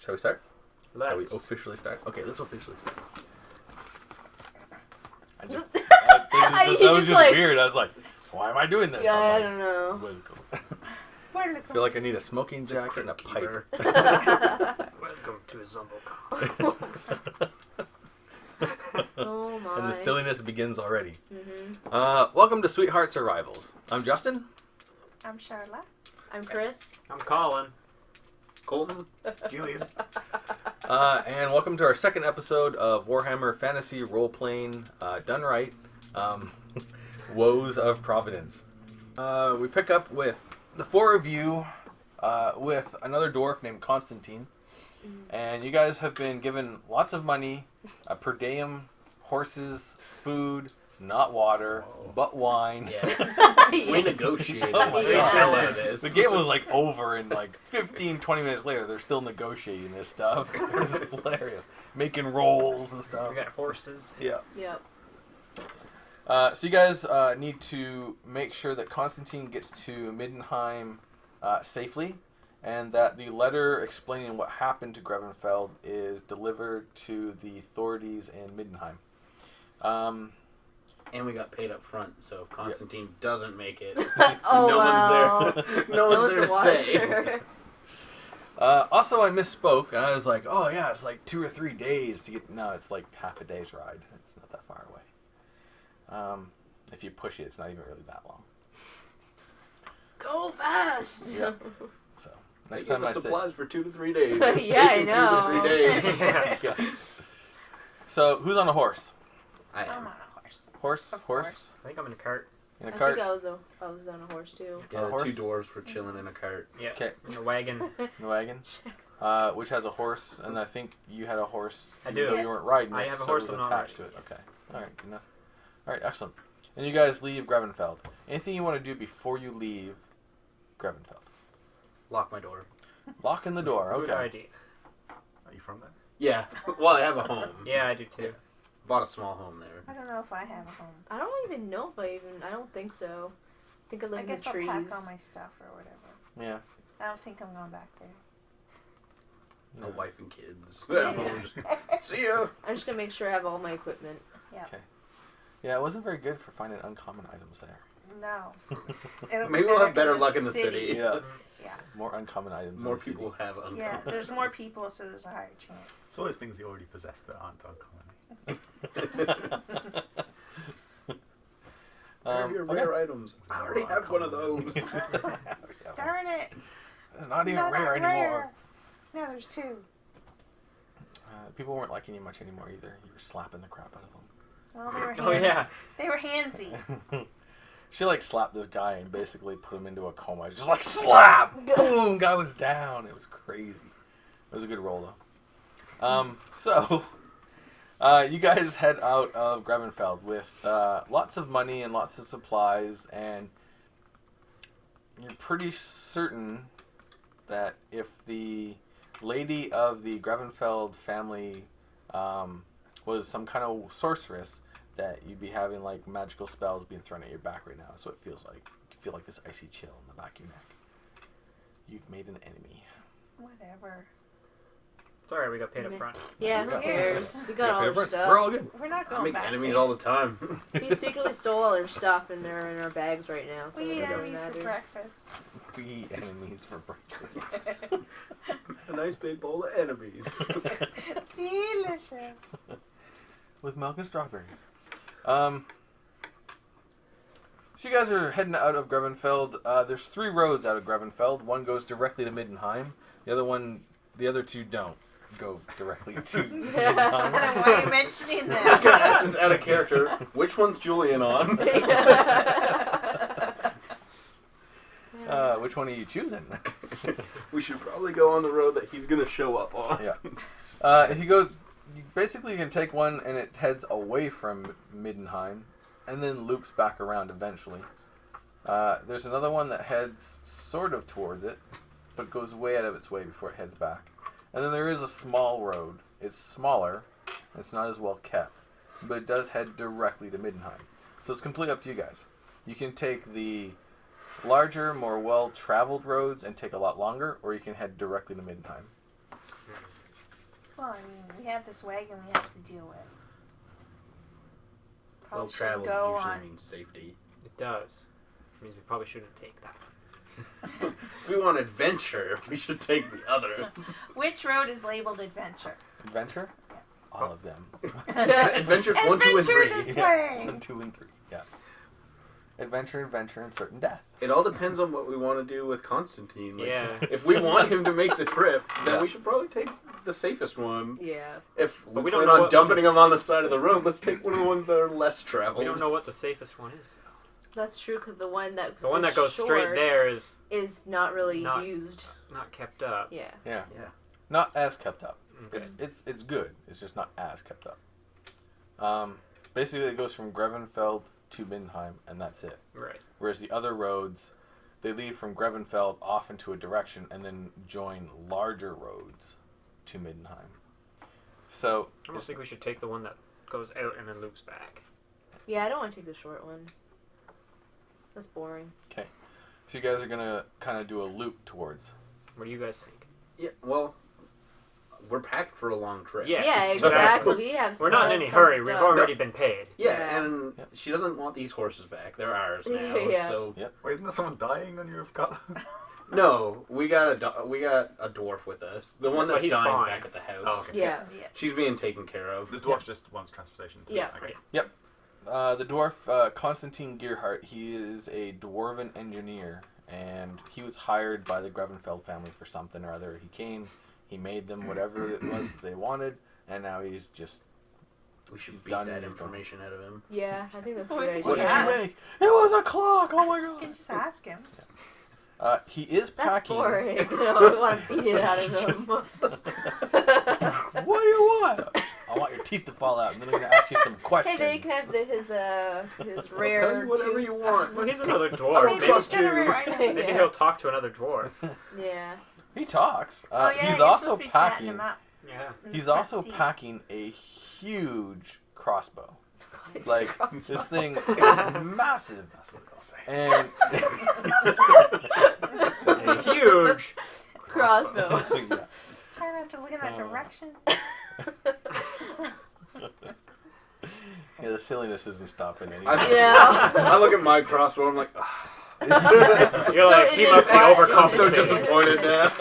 Shall we start? Shall we officially start? Okay, let's officially start. That was just like, weird. I was like, why am I doing this? Yeah, I like, don't know. I feel like I need a smoking jacket and a pipe. Welcome to Zumblecon. Oh my. And the silliness begins already. Mm-hmm. Welcome to Sweethearts or Rivals. I'm Justin. I'm Charlotte. I'm Chris. I'm Colin. Colton. Julian. And welcome to our second episode of Warhammer Fantasy Role-Playing Done Right, Woes of Providence. We pick up with the four of you with another dwarf named Constantine. And you guys have been given lots of money, per diem, horses, food, not water, but wine. Yeah. We negotiated. Oh my the God. hell out of this. The game was like over, and like 15, 20 minutes later, they're still negotiating this stuff. It's hilarious. Making rolls and stuff. We got horses. Yeah. Yep. So you guys need to make sure that Constantine gets to Middenheim safely, and that the letter explaining what happened to Grevenfeld is delivered to the authorities in Middenheim. And we got paid up front, so if Constantine doesn't make it, Oh, no wow. one's there. No one's there to say. Also, I misspoke, and I was like, oh yeah, it's like 2 or 3 days to get... No, it's like half a day's ride. It's not that far away. If you push it, it's not even really that long. Go fast. Yeah. So, next They time gave I us say... supplies for 2 to 3 days. Yeah, I It's know. 2 to 3 days. Yeah. So, who's on a horse? I I'm am. on a horse. Horse? Of Horse? course. I think I'm in a cart. In a I cart? think I was on a horse too. Yeah, On a the horse? 2 dwarves were chilling in a cart. Oh. Yeah. Okay. In a wagon. In a wagon? Which has a horse, and I think you had a horse. I do. Though you weren't riding it, I have a so horse, it was I'm not attached to riding it. it, Okay. Alright, good enough. Alright, excellent. And you guys leave Grevenfeld. Anything you want to do before you leave Grevenfeld? Lock my door. Lock in the door, Good okay. idea. Are you from there? Yeah. Well, I have a home. Yeah, I do too. Bought a small home there. I don't know if I have a home. I don't even know if I don't think so. I think I live I in guess the I'll trees. pack all my stuff or whatever. Yeah. I don't think I'm going back there. No wife and kids. Yeah. See ya. I'm just gonna make sure I have all my equipment. Yeah, it wasn't very good for finding uncommon items there. No. It'll be Maybe we'll better have better in luck in the city. Yeah. Yeah. More uncommon items. More in the city. people have uncommon. Yeah, there's more people, so there's a higher chance. It's always things you already possess that aren't uncommon. Your Okay. rare items. I already have one of those. Darn it! It's not even Not rare that anymore. No, there's 2. People weren't liking you much anymore either. You were slapping the crap out of them. Well, they were Oh yeah. They were handsy. She like slapped this guy and basically put him into a coma. Just like slap, boom, guy was down. It was crazy. It was a good roll though. So you guys head out of Grevenfeld with lots of money and lots of supplies, and you're pretty certain that if the lady of the Grevenfeld family was some kind of sorceress, that you'd be having like magical spells being thrown at your back right now. So it feels like you feel like this icy chill in the back of your neck. You've made an enemy. Whatever. It's alright, we got paid up front. Yeah, who cares? We got all our stuff. We're all good. We're not I going make back enemies there. all the time. He secretly stole all their stuff and they're in our bags right now. So We it eat doesn't enemies for matter. breakfast. We eat enemies for breakfast. A nice big bowl of enemies. Delicious. With milk and strawberries. So you guys are heading out of Grevenfeld. There's 3 roads out of Grevenfeld. One goes directly to Middenheim. The other 2 don't go directly to I don't know Middenheim. why you're mentioning I was gonna that. ask this out of character. Which one's Julian on? Which one are you choosing? We should probably go on the road that he's gonna show up on. Yeah. If he goes, basically you can take one and it heads away from Middenheim and then loops back around eventually. There's another one that heads sort of towards it, but goes way out of its way before it heads back. And then there is a small road. It's smaller, it's not as well kept, but it does head directly to Middenheim. So it's completely up to you guys. You can take the larger, more well-traveled roads and take a lot longer, or you can head directly to Middenheim. I mean, we have this wagon we have to deal with. Well, Probably travel shouldn't go usually on. means safety. It does. It means we probably shouldn't take that. If we want adventure, we should take the other. Which road is labeled adventure? Adventure? All of them. Adventures 1, 2, and Adventure 3. this Yeah. way. 1, 2, and 3. Yeah. Adventure, and certain death. It all depends on what we want to do with Constantine. Like, Yeah. If we want him to make the trip, then Yeah. we should probably take the safest one. Yeah. If But we we don't plan know on what dumping was- him on the side of the road, let's take one of the ones that are less traveled. We don't know what the safest one is. That's true because the one that The one that goes straight short there is is not really Not- used. not kept up. Yeah. Yeah. Yeah. Not as kept up. Okay. It's good. It's just not as kept up. Basically, it goes from Grevenfeld to Mindenheim, and that's it. Right. Whereas the other roads, they leave from Grevenfeld off into a direction and then join larger roads to Mindenheim. So, I almost think we should take the one that goes out and then loops back. Yeah, I don't want to take the short one. That's boring. so you guys are going to kind of do a loop towards. What do you guys think? Yeah, well, we're packed for a long trip. Yeah, Yeah, exactly. exactly. We have. We're not in any tons hurry. of We've stuff. already been paid. Yeah, Yeah. and Yeah. she doesn't want these horses back. They're ours now. Yeah. So Wait, isn't there someone dying on your car? no, we got a dwarf with us. The one But that's he's dying fine. back at the house. Oh, okay. Yeah. Yeah. She's being taken care of. The dwarf just wants transportation. Too. Yeah. Okay. The dwarf, Konstantin Gearhart, he is a dwarven engineer, and he was hired by the Grevenfeld family for something or other. He came, he made them whatever it was they wanted, and now he's just... We should He's beat done that and he's gone. information out of him. Yeah, I think that's a Well, good we What idea. did Yeah. you make? It was a clock! Oh my You can god! just ask him. He is That's packing... boring. No, we want to beat it out of him. What do you want? I want your teeth to fall out, and then I'm going to ask you some questions. Hey, then you can have his I'll rare tell you whatever tooth. you want. Well, he's another I dwarf. don't Maybe, trust Maybe you. right now. maybe Yeah. he'll talk to another dwarf. Yeah. He talks. Oh yeah, He's you're also supposed to be chatting packing... him up. Yeah. in the He's front also seat. packing a huge crossbow. It's Like, a crossbow. this thing is massive. That's what I'll say. And... A huge. crossbow. yeah. Try not to look in that Oh. direction. Yeah, the silliness isn't stopping anymore. Yeah. I look at my crossbow. I'm like, You're So like, it he is must be what- I'm overcompensating. so disappointed now.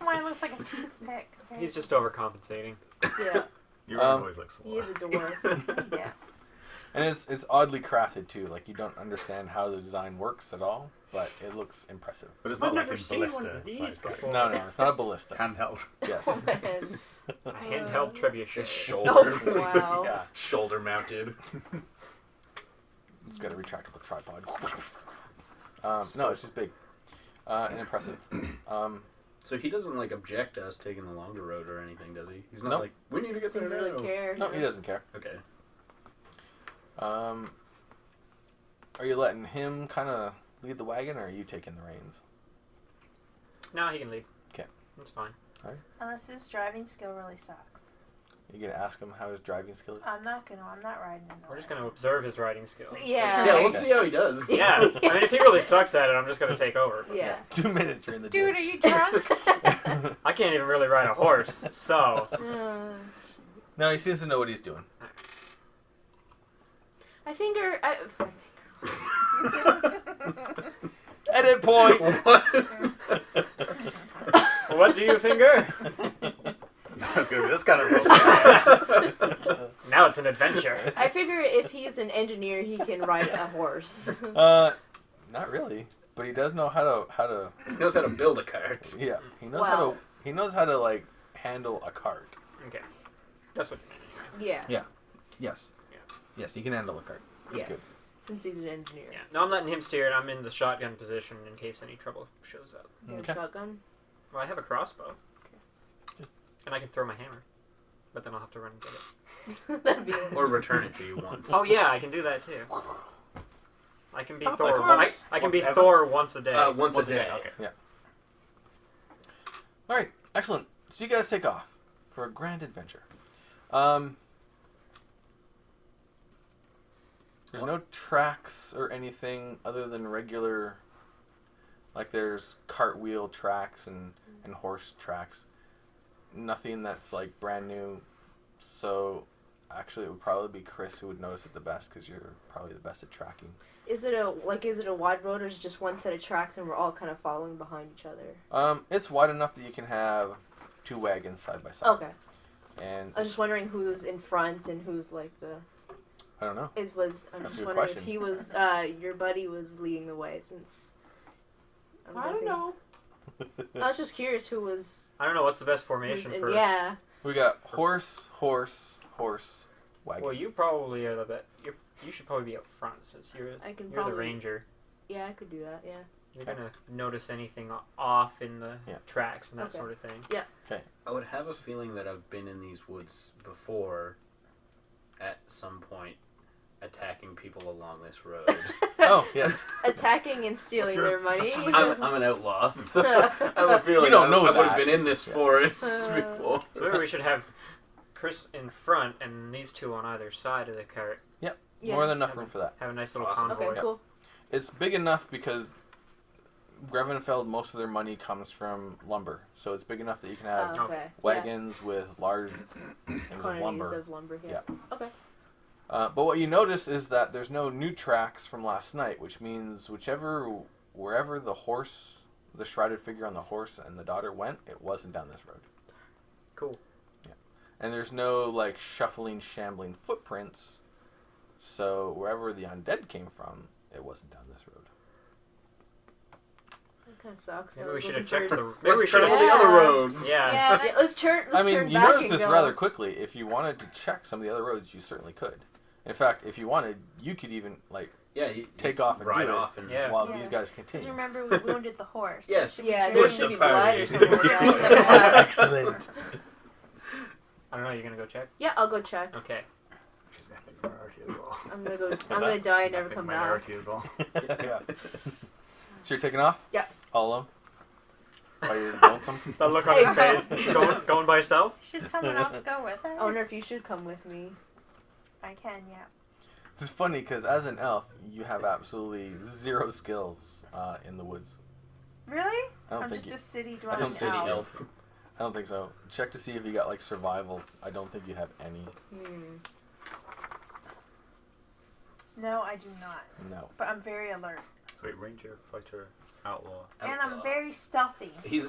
Mine looks like a toothpick. He's just overcompensating. Yeah. Your always looks He is smaller. a dwarf. Yeah. And it's oddly crafted, too. Like, you don't understand how the design works at all, but it looks impressive. But it's I've not like never a seen one ballista of these size guy. before. No, it's not a ballista. Handheld. Yes. And- A handheld trivia show. It's shoulder. Oh, wow. Yeah. Shoulder mounted. It's got a retractable tripod. No, it's just big. And impressive. So he doesn't like object to us taking the longer road or anything, does he? He's not Nope. like, we need to get there doesn't really now. care. No, he doesn't care. Okay. Are you letting him kind of lead the wagon, or are you taking the reins? No, he can leave. 'Kay. That's fine. Unless his driving skill really sucks. Are you going to ask him how his driving skill is? I'm not gonna. I'm not riding in the We're just wagon. going to observe his riding skills. Yeah. Yeah, we'll see how he does. Yeah. I mean, if he really sucks at it, I'm just going to take over. Yeah. 2 minutes, you're in the Dude, are ditch. you drunk? I can't even really ride a horse, so... No, he seems to know what he's doing. I finger. Edit point! What do you finger? It's gonna be this kind of roll. Now it's an adventure. I figure if he's an engineer, he can ride a horse. Not really, but he does know how to. He knows how to build a cart. Yeah, he knows how Well. to. He knows how to like handle a cart. Okay. That's what... Yeah. Yes. Yeah. Yes, he can handle a cart. He's Yes. good. Since he's an engineer. Yeah. No, I'm letting him steer, and I'm in the shotgun position in case any trouble shows up. You have Okay. a shotgun? Well, I have a crossbow. And I can throw my hammer. But then I'll have to run and get it. That'd be. Or return it to you once. Oh yeah, I can do that too. I can be Stop Thor. my cars! I can be Once ever? Thor once a day. Once a day. Okay. All right, excellent. So you guys take off for a grand adventure. There's no tracks or anything other than regular, like there's cartwheel tracks and horse tracks. nothing that's like brand new. So actually, it would probably be Chris who would notice it the best because you're probably the best at tracking. Is it a wide road or is it just one set of tracks and we're all kind of following behind each other? It's wide enough that you can have 2 wagons side by side. Okay. And I was just wondering who's in front and who's like the. I don't know. I'm That's just a good wondering question. if he was your buddy was leading the way since. I don't know. I was just curious who was. I don't know what's the best who's formation in, for. yeah. We got horse, wagon. Well, you probably are the best. You should probably be up front since you're I can the probably. ranger. Yeah, I could do that. Yeah. You're Okay. gonna notice anything off in the Yeah. tracks and that Okay. sort of thing. I would have a feeling that I've been in these woods before at some point attacking people along this road. Oh, yes. Attacking and stealing What's their your money. I'm an outlaw, so I have a feeling We don't know I would that. have been in this Yeah. forest Uh, before. So maybe we should have Chris in front and these two on either side of the cart. yeah. More than enough room for that. Have a nice little Awesome. convoy. Okay. Cool. It's big enough because Grevenfeld, most of their money comes from lumber. So it's big enough that you can have Okay. wagons with large things of Quantities lumber. of lumber. Yeah. Okay. But what you notice is that there's no new tracks from last night, which means wherever the horse, the shrouded figure on the horse and the daughter went, it wasn't down this road. Cool. Yeah. And there's no like shuffling, shambling footprints. So wherever the undead came from, it wasn't down this road. That kind of sucks. Maybe I we was should looking have checked for- the. Maybe we Let's should travel have. the other Yeah. roads. Yeah. Yeah, Yeah, let's turn. Let's I mean, turn you back notice and this go. rather quickly. If you wanted to check some of the other roads, you certainly could. In fact, if you wanted, you could even like Yeah, you take off and ride do it off and Yeah. while Yeah. these guys Because continue. remember, we wounded the horse. Yes. So Yeah, we there Push should the be blood party. or something. Yeah. Yeah. Excellent. I don't know. You're gonna go check. Yeah, I'll go check. Okay. She's an ethnic minority as well. I'm gonna go. I'm that? gonna die and She's an never ethnic come back. minority as well. Yeah. So you're taking off? Yeah. All alone? By your lonesome? That look on his face. Going by yourself. Should someone else go with her? I wonder if you should come with me. I can, yeah. It's funny because as an elf, you have absolutely zero skills in the woods. Really? I don't I'm think just you, a city I don't dwelling think elf. elf. I don't think so. Check to see if you got like survival. I don't think you have any. No, I do not. No. But I'm very alert. Wait, ranger, fighter, outlaw. And I'm very stealthy. He's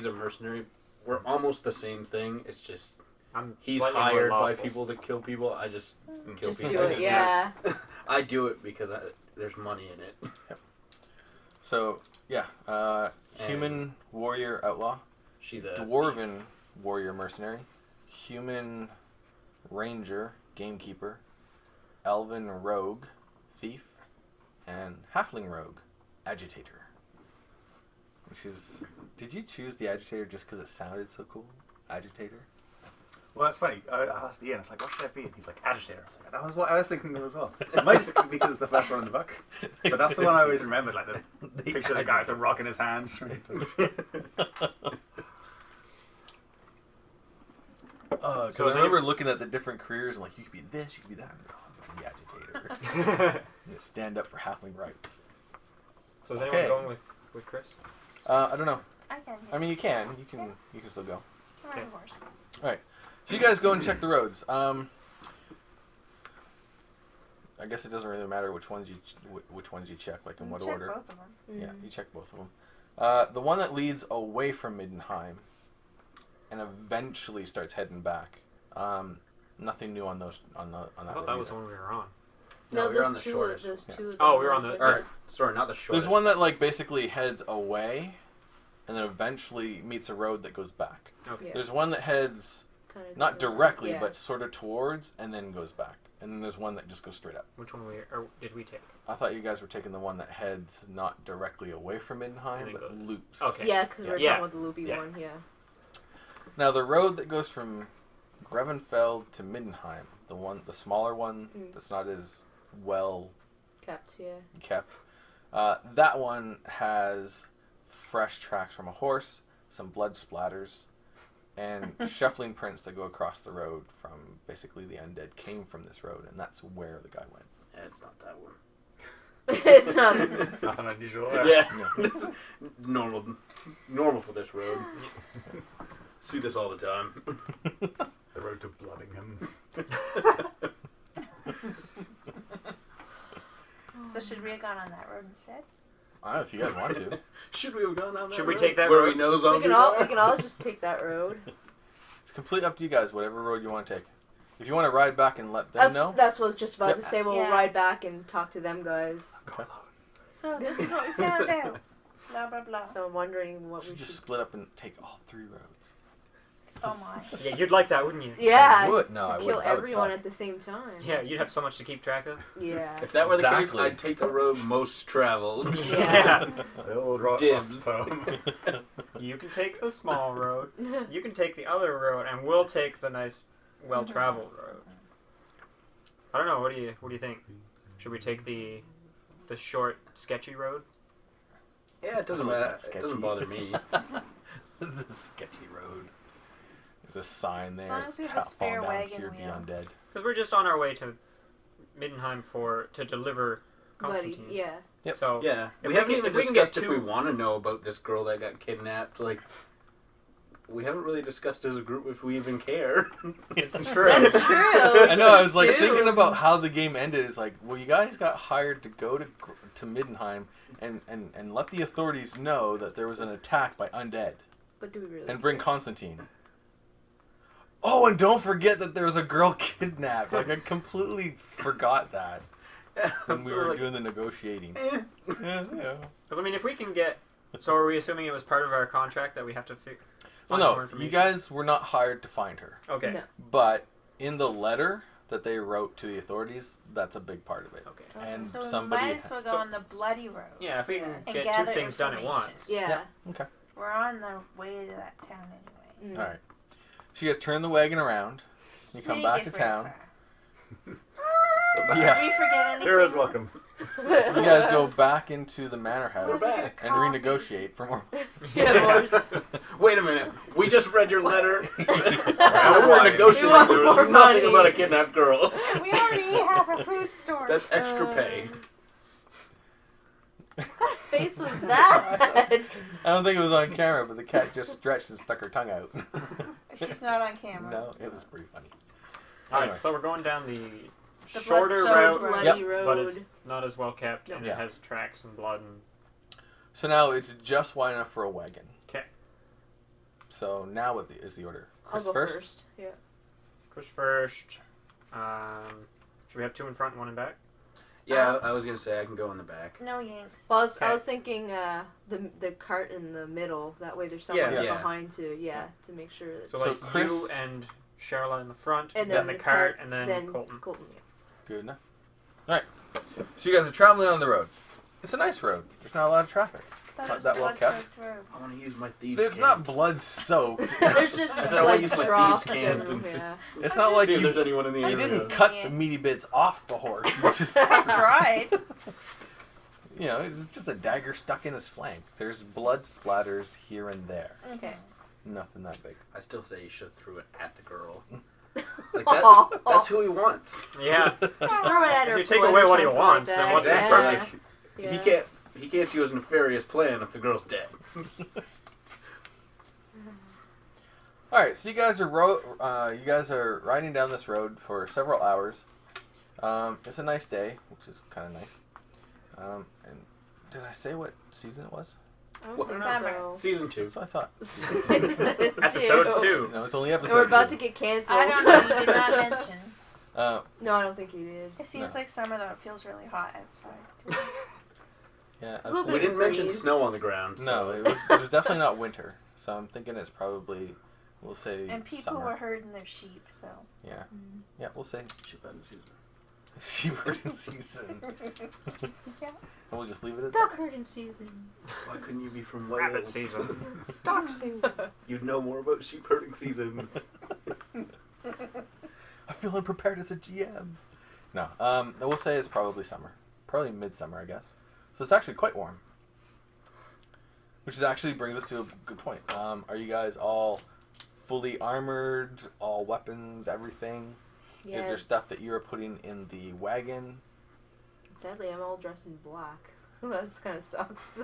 a mercenary. We're almost the same thing. It's just I'm. he's slightly more hired by lawful. people to kill people. I just kill Just people. do it. Yeah. I do it because there's money in it. So yeah, human warrior outlaw, She's a dwarven warrior mercenary, human ranger gamekeeper, elven rogue thief, and halfling rogue agitator. Which is, did you choose the agitator just because it sounded so cool? Agitator. Well, that's funny. I asked Ian, I was like, what should I be? And he's like, agitator. I was like, that was what I was thinking of as well. It might just be because it's the first one in the book. But that's the one I always remembered, like the picture of the guy with the rock in his hand. Because So I is remember looking at the different careers and like, you could be this, you could be that. No, I'm the agitator. You know, stand up for halfling rights. So is anyone Okay. going with Chris? I don't know. I can. I mean, you can still go. Come on, horse. So you guys go and check the roads. I guess it doesn't really matter which ones you check, like in what Check order. both of them. Yeah, you check both of them. The one that leads away from Middenheim and eventually starts heading back. Nothing new on those on that. I thought road that was the either. one we were on. No, we were on those the two. shortest. Those Yeah. two. of Oh, them we were on ones the- that- Or, sorry, not the short. There's one that like basically heads away, and then eventually meets a road that goes back. Okay. Yeah. There's one that heads Kinda not different. directly, Yeah. but sort of towards, and then goes back. And then there's one that just goes straight up. Which one did we take? I thought you guys were taking the one that heads not directly away from And Middenheim, then but goes- loops. Okay. Yeah, because we were Yeah. talking about the loopy Yeah. one. Yeah. Now the road that goes from Grevenfeld to Middenheim, the smaller one that's not as well Kept. Yeah. kept, that one has fresh tracks from a horse, some blood splatters, and shuffling prints that go across the road from basically the undead came from this road, and that's where the guy went. Yeah, it's not that one. It's not. Nothing unusual. Yeah, this is normal for this road. See this all the time. The road to Bloodingham. So should we have gone on that road instead? I don't know if you guys want to. Should we have gone down that Should we road? take that Where road? we know We zombies can all are? we can all just take that road. It's completely up to you guys, whatever road you want to take. If you want to ride back and let them know, That's what I was just about Yep. to say. We'll Yeah. ride back and talk to them guys. go alone. So this is what we found out. Blah blah blah. So I'm wondering what We should we should. just split up and take all 3 roads. Oh my. Yeah, you'd like that, wouldn't you? Yeah. I would. No, I Kill wouldn't. That would everyone suck. at the same time. Yeah, you'd have so much to keep track of. Yeah. If that were the case, Exactly. I'd take the road most traveled. Yeah. The old rock Dibs. home. You can take the small road. You can take the other road, and we'll take the nice, well-traveled road. I don't know. What do you think? Should we take the short, sketchy road? Yeah, it doesn't matter. Sketchy. It doesn't bother me. The sketchy road. There's a sign there. long It's as we have a fall spare down wagon here, be wheel. undead. Because we're just on our way to Middenheim to deliver Buddy, Constantine. yeah. Yep. So Yeah, If we we haven't can- even if we can get discussed if we two- want to know about this girl that got kidnapped. Like, we haven't really discussed as a group if we even care. it's true. That's true. I know. I was like Assume. thinking about how the game ended. It's like, well, you guys got hired to go to Middenheim and let the authorities know that there was an attack by undead But do we really? and bring Constantine. Oh, and don't forget that there was a girl kidnapped. Like I completely forgot that when we So, were like, doing the negotiating. eh. Yeah. Because I mean, if we can get, so are we assuming it was part of our contract that we have to Well, find more no, information? you guys were not hired to find her, Okay. No. but in the letter that they wrote to the authorities, that's a big part of it. Okay. And So we somebody. might as well go so- on the bloody road. Yeah, if we Yeah. can And get gather two things done at information. once. Yeah. Okay. We're on the way to that town anyway. Mm. All right. So you guys turn the wagon around. You come We back get to very town. far. Yeah. Did we forget anything? Heroes welcome. You guys go back into the manor house Where's our back. and coffee? renegotiate for more. Yeah, more. Wait a minute. We just read your letter. Yeah, We're why? negotiating. You want There more was nothing money. about a kidnapped girl. We already have a food store. That's extra pay. What face was that? I don't think it was on camera, but the cat just stretched and stuck her tongue out. She's not on camera. No, it was pretty funny. Alright, Anyway. so we're going down the The shorter blood-soaked route, Bloody Yep. road. but it's not as well kept, and Yeah. it has tracks and blood and... So now it's just wide enough for a wagon. 'Kay. So now what is the order? I'll Chris go first? first. Yeah. Chris first. Should we have 2 in front and 1 in back? Yeah, I was gonna say I can go in the back. No yanks. Well, I Okay. was thinking the cart in the middle. That way there's someone Yeah. behind to to make sure that. So, So like Chris- you and Charlotte in the front, and then the cart, and then then Colton. Yeah. Good enough. Alright. So you guys are traveling on the road. It's a nice road. There's not a lot of traffic. Thought not it was that well blood-soaked road. I want to use my thieves' There's cane. not blood soaked. There's just I said I wanna like use my drops thieves' cans and and- yeah. It's not like See if you there's anyone in the You area. didn't cut the meaty bits off the horse. You just, I tried. you know, it's just a dagger stuck in his flank. There's blood splatters here and there. Okay. Nothing that big. I still say you should have threw it at the girl. Like that, that's who he wants. Yeah. Just throw it at her. If you take foot away or what he something wants, like then that. what's his yeah. purpose? Yeah. He can't do his nefarious plan if the girl's dead. All right, so you guys are riding down this road for several hours. It's a nice day, which is kind of nice. And did I say what season it was? Oh, Summer. Season 2. That's what I thought. Episode 2. No, it's only And episode we're about 2. to get canceled. I don't know. You did not mention. No, I don't think you did. It seems No. like summer though. It feels really hot outside. Too. Yeah, A little We bit absolutely. didn't mention breeze. snow on the ground. So. No, it was definitely not winter. So I'm thinking it's probably, we'll say And people summer. were herding their sheep, so. Yeah, yeah, we'll say Ship out in season. sheep herding season. Yeah. And we'll just leave it at Dog that. herding season. Why couldn't you be from Wales? Rabbit season. Dog season. You'd know more about sheep herding season. I feel unprepared as a GM. No, we'll say it's probably summer. Probably midsummer, I guess. So it's actually quite warm. Which is actually brings us to a good point. Are you guys all fully armored, all weapons, everything? Yeah. Is there stuff that you are putting in the wagon? Sadly, I'm all dressed in black. That's kind of sucks.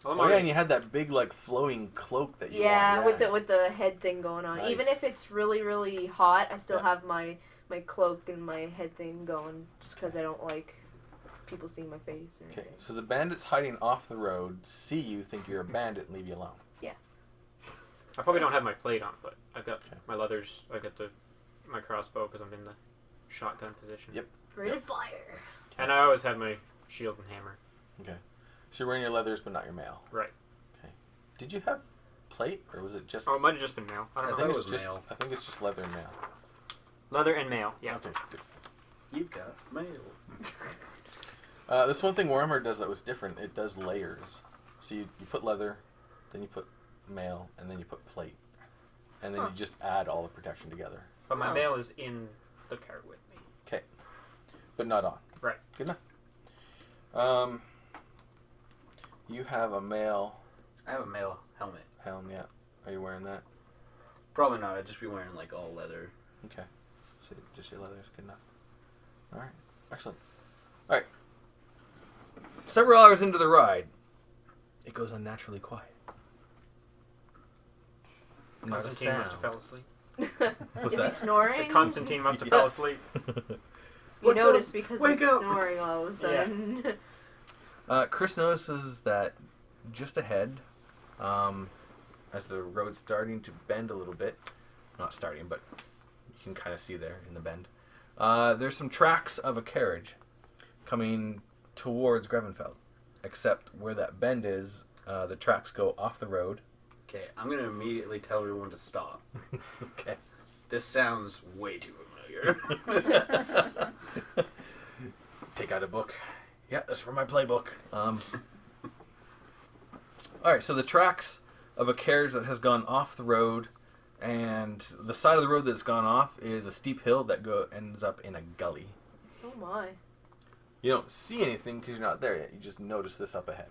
Oh yeah, and you had that big like flowing cloak that you Yeah, wore. with the head thing going on. Nice. Even if it's really, really hot, I still Yeah. have my cloak and my head thing going just because I don't like people seeing my face. Or Okay, anything. so the bandits hiding off the road see you, think you're a bandit, and leave you alone. I probably don't have my plate on, but I've got Okay. my leathers. I got my crossbow because I'm in the shotgun position. Yep. Ready to fire. And I always have my shield and hammer. So you're wearing your leathers, but not your mail. Right. Okay. Did you have plate, or was it just? Oh, it might have just been mail. I don't know. think it's it was just. mail. I think it's just leather and mail. Leather and mail. Yeah. Okay. Good. You've got mail. This one thing Warhammer does that was different. It does layers. So you put leather, then you put mail, and then you put plate, and then you just add all the protection together. But my Oh. mail is in the cart with me. But not on. Right. Good enough. You have a mail I have a mail helmet. helm, yeah. Are you wearing that? Probably not. I'd just be wearing like all leather. Okay. So just your leather is good enough. Alright. Excellent. Alright. Several hours into the ride, it goes unnaturally quiet. Not a Constantine must have sound. fell asleep. What's Is he that? snoring? Constantine must have fell asleep. You Wake notice up! because Wake he's up! snoring all of a sudden. Chris notices that just ahead, as the road's starting to bend a little bit, not starting, but you can kind of see there in the bend, there's some tracks of a carriage coming towards Grevenfeld. Except where that bend is, the tracks go off the road. Okay, I'm gonna immediately tell everyone to stop. Okay. This sounds way too familiar. Take out a book. Yeah, that's from my playbook. Alright, so the tracks of a carriage that has gone off the road, and the side of the road that's gone off is a steep hill that ends up in a gully. Oh my. You don't see anything because you're not there yet. You just notice this up ahead.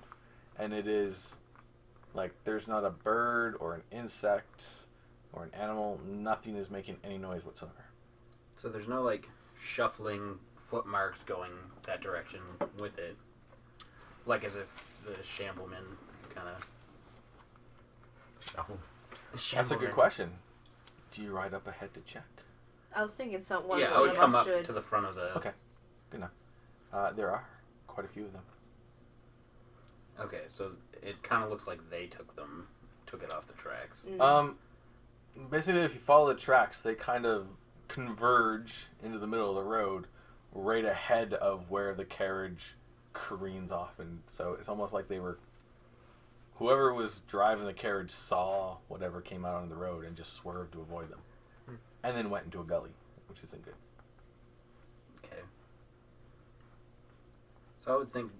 And it is, like, there's not a bird or an insect or an animal. Nothing is making any noise whatsoever. So there's no like shuffling footmarks going that direction with it. Like as if the shambleman kind of... That's a good question. Do you ride up ahead to check? I was thinking one Yeah, I would of come us up should. to the front of the... Okay. Good enough. There are quite a few of them. Okay, so it kind of looks like they took it off the tracks. Basically, if you follow the tracks, they kind of converge into the middle of the road right ahead of where the carriage careens off. And so it's almost like whoever was driving the carriage saw whatever came out on the road and just swerved to avoid them. And then went into a gully, which isn't good. Okay. So I would think...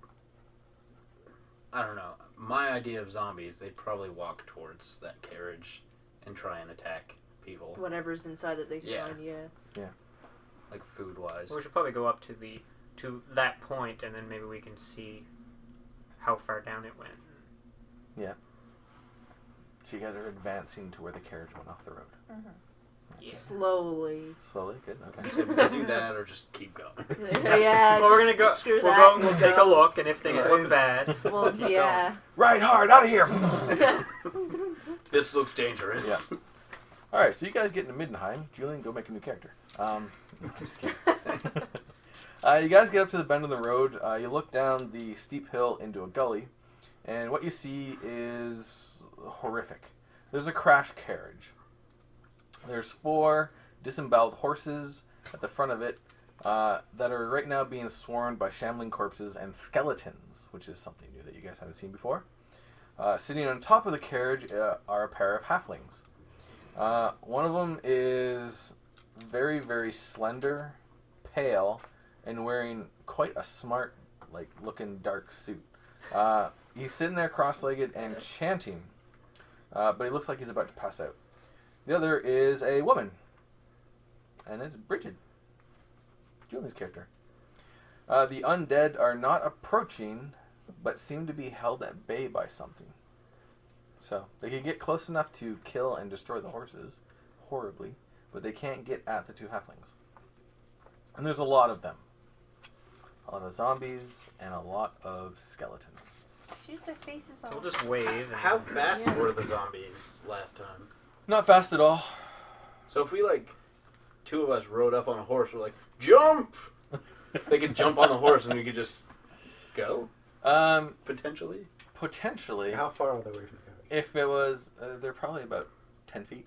I don't know. My idea of zombies, they'd probably walk towards that carriage and try and attack people. Whatever's inside that they can Yeah. find, yeah. Like food-wise. We should probably go up to that point, and then maybe we can see how far down it went. So you guys are advancing to where the carriage went off the road. Yeah. Slowly. Slowly? Good, okay. So we could do that or just keep going. Yeah, Well, we're gonna go. screw We'll that go and we'll and take a go. look, and if things look Guys. bad, Well, keep yeah. Ride hard, out of here! This looks dangerous. Yeah. Alright, so you guys get into Middenheim. Julian, go make a new character. Just kidding. You guys get up to the bend of the road. You look down the steep hill into a gully, and what you see is horrific. There's a crash carriage. There's 4 disemboweled horses at the front of it that are right now being swarmed by shambling corpses and skeletons, which is something new that you guys haven't seen before. Sitting on top of the carriage are a pair of halflings. One of them is very, very slender, pale, and wearing quite a smart, looking dark suit. He's sitting there cross-legged and chanting, but he looks like he's about to pass out. The other is a woman, and it's Bridget, Julian's character. The undead are not approaching, but seem to be held at bay by something. So, they can get close enough to kill and destroy the horses, horribly, but they can't get at the 2 halflings. And there's a lot of them. A lot of zombies and a lot of skeletons. Shoot their faces So off. we'll just wave. And How fast were the zombies last time? Not fast at all. So if we, like, two of us rode up on a horse, we're like, jump! They could jump on the horse and we could just go, potentially. Potentially. How far are they away from the carriage? If it was, they're probably about 10 feet.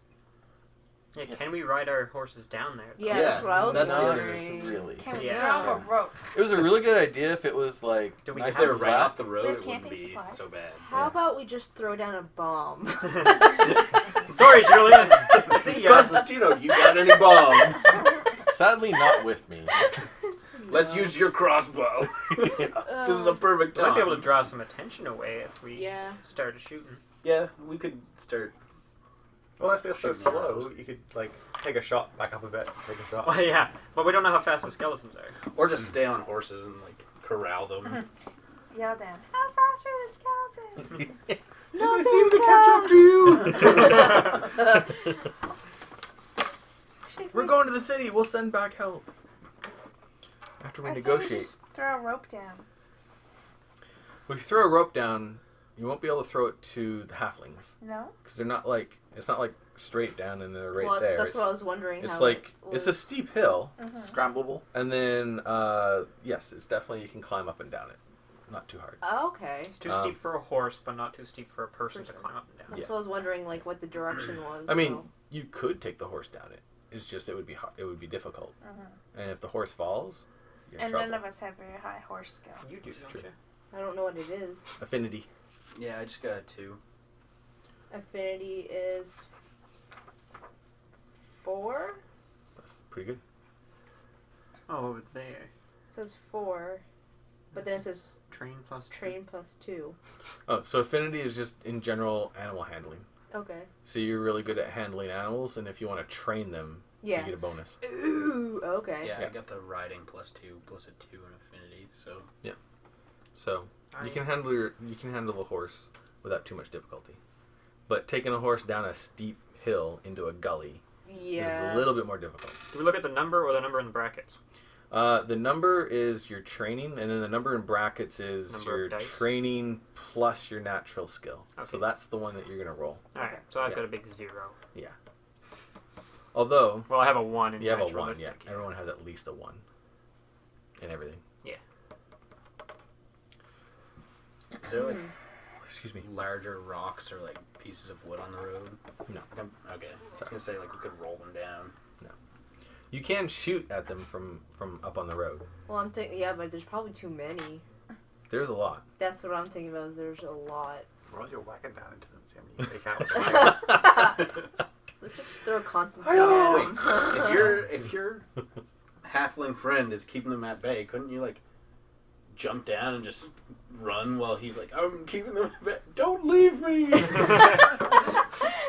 Yeah, can we ride our horses down there? Yeah, Yeah, that's what I was that's Not wondering. really. Can we Yeah. throw a rope? It was a really good idea if it was like Do we nice If they were and right flat. off the road, We have it wouldn't camping be supplies. so bad. How about we just throw down a bomb? Sorry, Julian. See ya. Constantino, you got any bombs? Sadly, not with me. Let's use your crossbow. This is a perfect We time. might be able to draw some attention away if we Yeah. started shooting. Yeah, we could start. Well, if they're so Shooting slow, you could like take a shot, back up a bit, take a shot. Well, yeah, but we don't know how fast the skeletons are. Or just stay on horses and, like, corral them. Yell down. How fast are the skeletons? They seem to catch up to you! Should We're we going to the city. We'll send back help. After we I say we negotiate. just throw a rope down. If you throw a rope down, you won't be able to throw it to the halflings. No? Because they're not like, it's not like straight down and they're right well, there. that's it's, what I was wondering. it's how like, it it's a was. steep hill. Scrambleable. And then, yes, it's definitely, you can climb up and down it. Not too hard. Oh, okay. It's too steep for a horse, but not too steep for a person to climb up and down. That's what I was wondering, like what the direction was. I mean, so. you could take the horse down it. It's just, it would be difficult. And if the horse falls, you're in And trouble. none of us have very high horse skill. You do, It's don't true. you? I don't know what it is. Affinity. Yeah, I just got a 2. Affinity is 4. That's pretty good. Oh, over there. It says 4, but then it says Train plus train plus 2. Oh, so affinity is just in general animal handling. Okay. So you're really good at handling animals, and if you want to train them, Yeah. you get a bonus. Ooh. Okay. Yeah, Yeah. I got the riding plus 2, plus a 2 in affinity, so. So you can handle the horse without too much difficulty. But taking a horse down a steep hill into a gully Yeah. is a little bit more difficult. Do we look at the number or the number in the brackets? The number is your training, and then the number in brackets is Number of your dice? training plus your natural skill. Okay. So that's the one that you're going to roll. Alright, Okay. so I've Yeah. got a big 0. Although, Well, I have a 1 in you have a 1, yeah. naturalistic, yeah. Everyone has at least a 1 in everything. Is there, like, Excuse me. larger rocks or, like, pieces of wood on the road? No. Okay. I was gonna say, like, we could roll them down. You can shoot at them from up on the road. Well, I'm thinking, yeah, but there's probably too many. There's a lot. That's what I'm thinking about. Is there's a lot. Roll your wagon down into them, see how many you take out. with the wagon. Let's just throw Constantine at Wait, him. if your halfling friend is keeping them at bay, couldn't you, like, jump down and just run while he's like, I'm keeping them at bay. Don't leave me!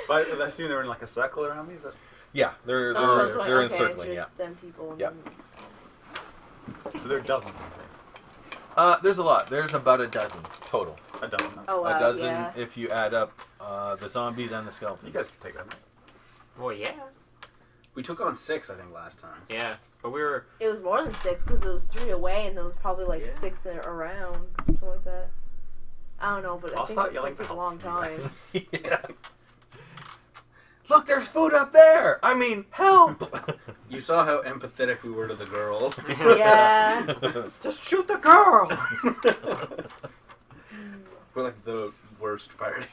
But I assume they're in like a circle around me, is that? Yeah, they're That's what I was they're wondering. Okay, it's encircling, yeah. just them people. And Yep. then So there are a dozen, There's a lot. There's about a dozen total. a dozen. Oh wow, A dozen yeah. if you add up the zombies and the skeletons. You guys can take them, right? Well, yeah. We took on 6, I think, last time. Yeah, but we were... It was more than 6 because there was 3 away and there was probably like Yeah. 6 around, something like that. I don't know, but I I'll think start it's yelling gonna take for a help long from you time. guys. Yeah. Look, there's food up there. I mean, help! You saw how empathetic we were to the girl. Yeah. Just shoot the girl. We're like the worst party.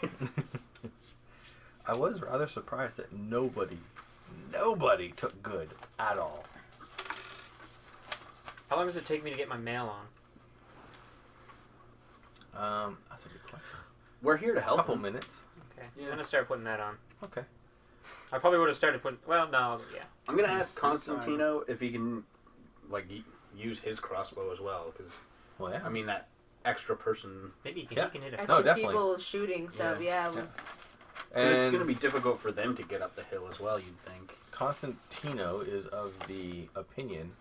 I was rather surprised that nobody took good at all. How long does it take me to get my mail on? That's a good question. We're here to A help couple him. minutes. Okay, Yeah. I'm gonna start putting that on. Okay. I probably would have started putting... Well, no, yeah. I'm gonna ask Sometime. Constantino if he can, like, use his crossbow as well, because, Well, yeah. I mean, that extra person... Maybe you can, Yeah. you can hit it. Actually, definitely. people shooting stuff, yeah. Yeah. 'cause it's And gonna be difficult for them to get up the hill as well, you'd think. Constantino is of the opinion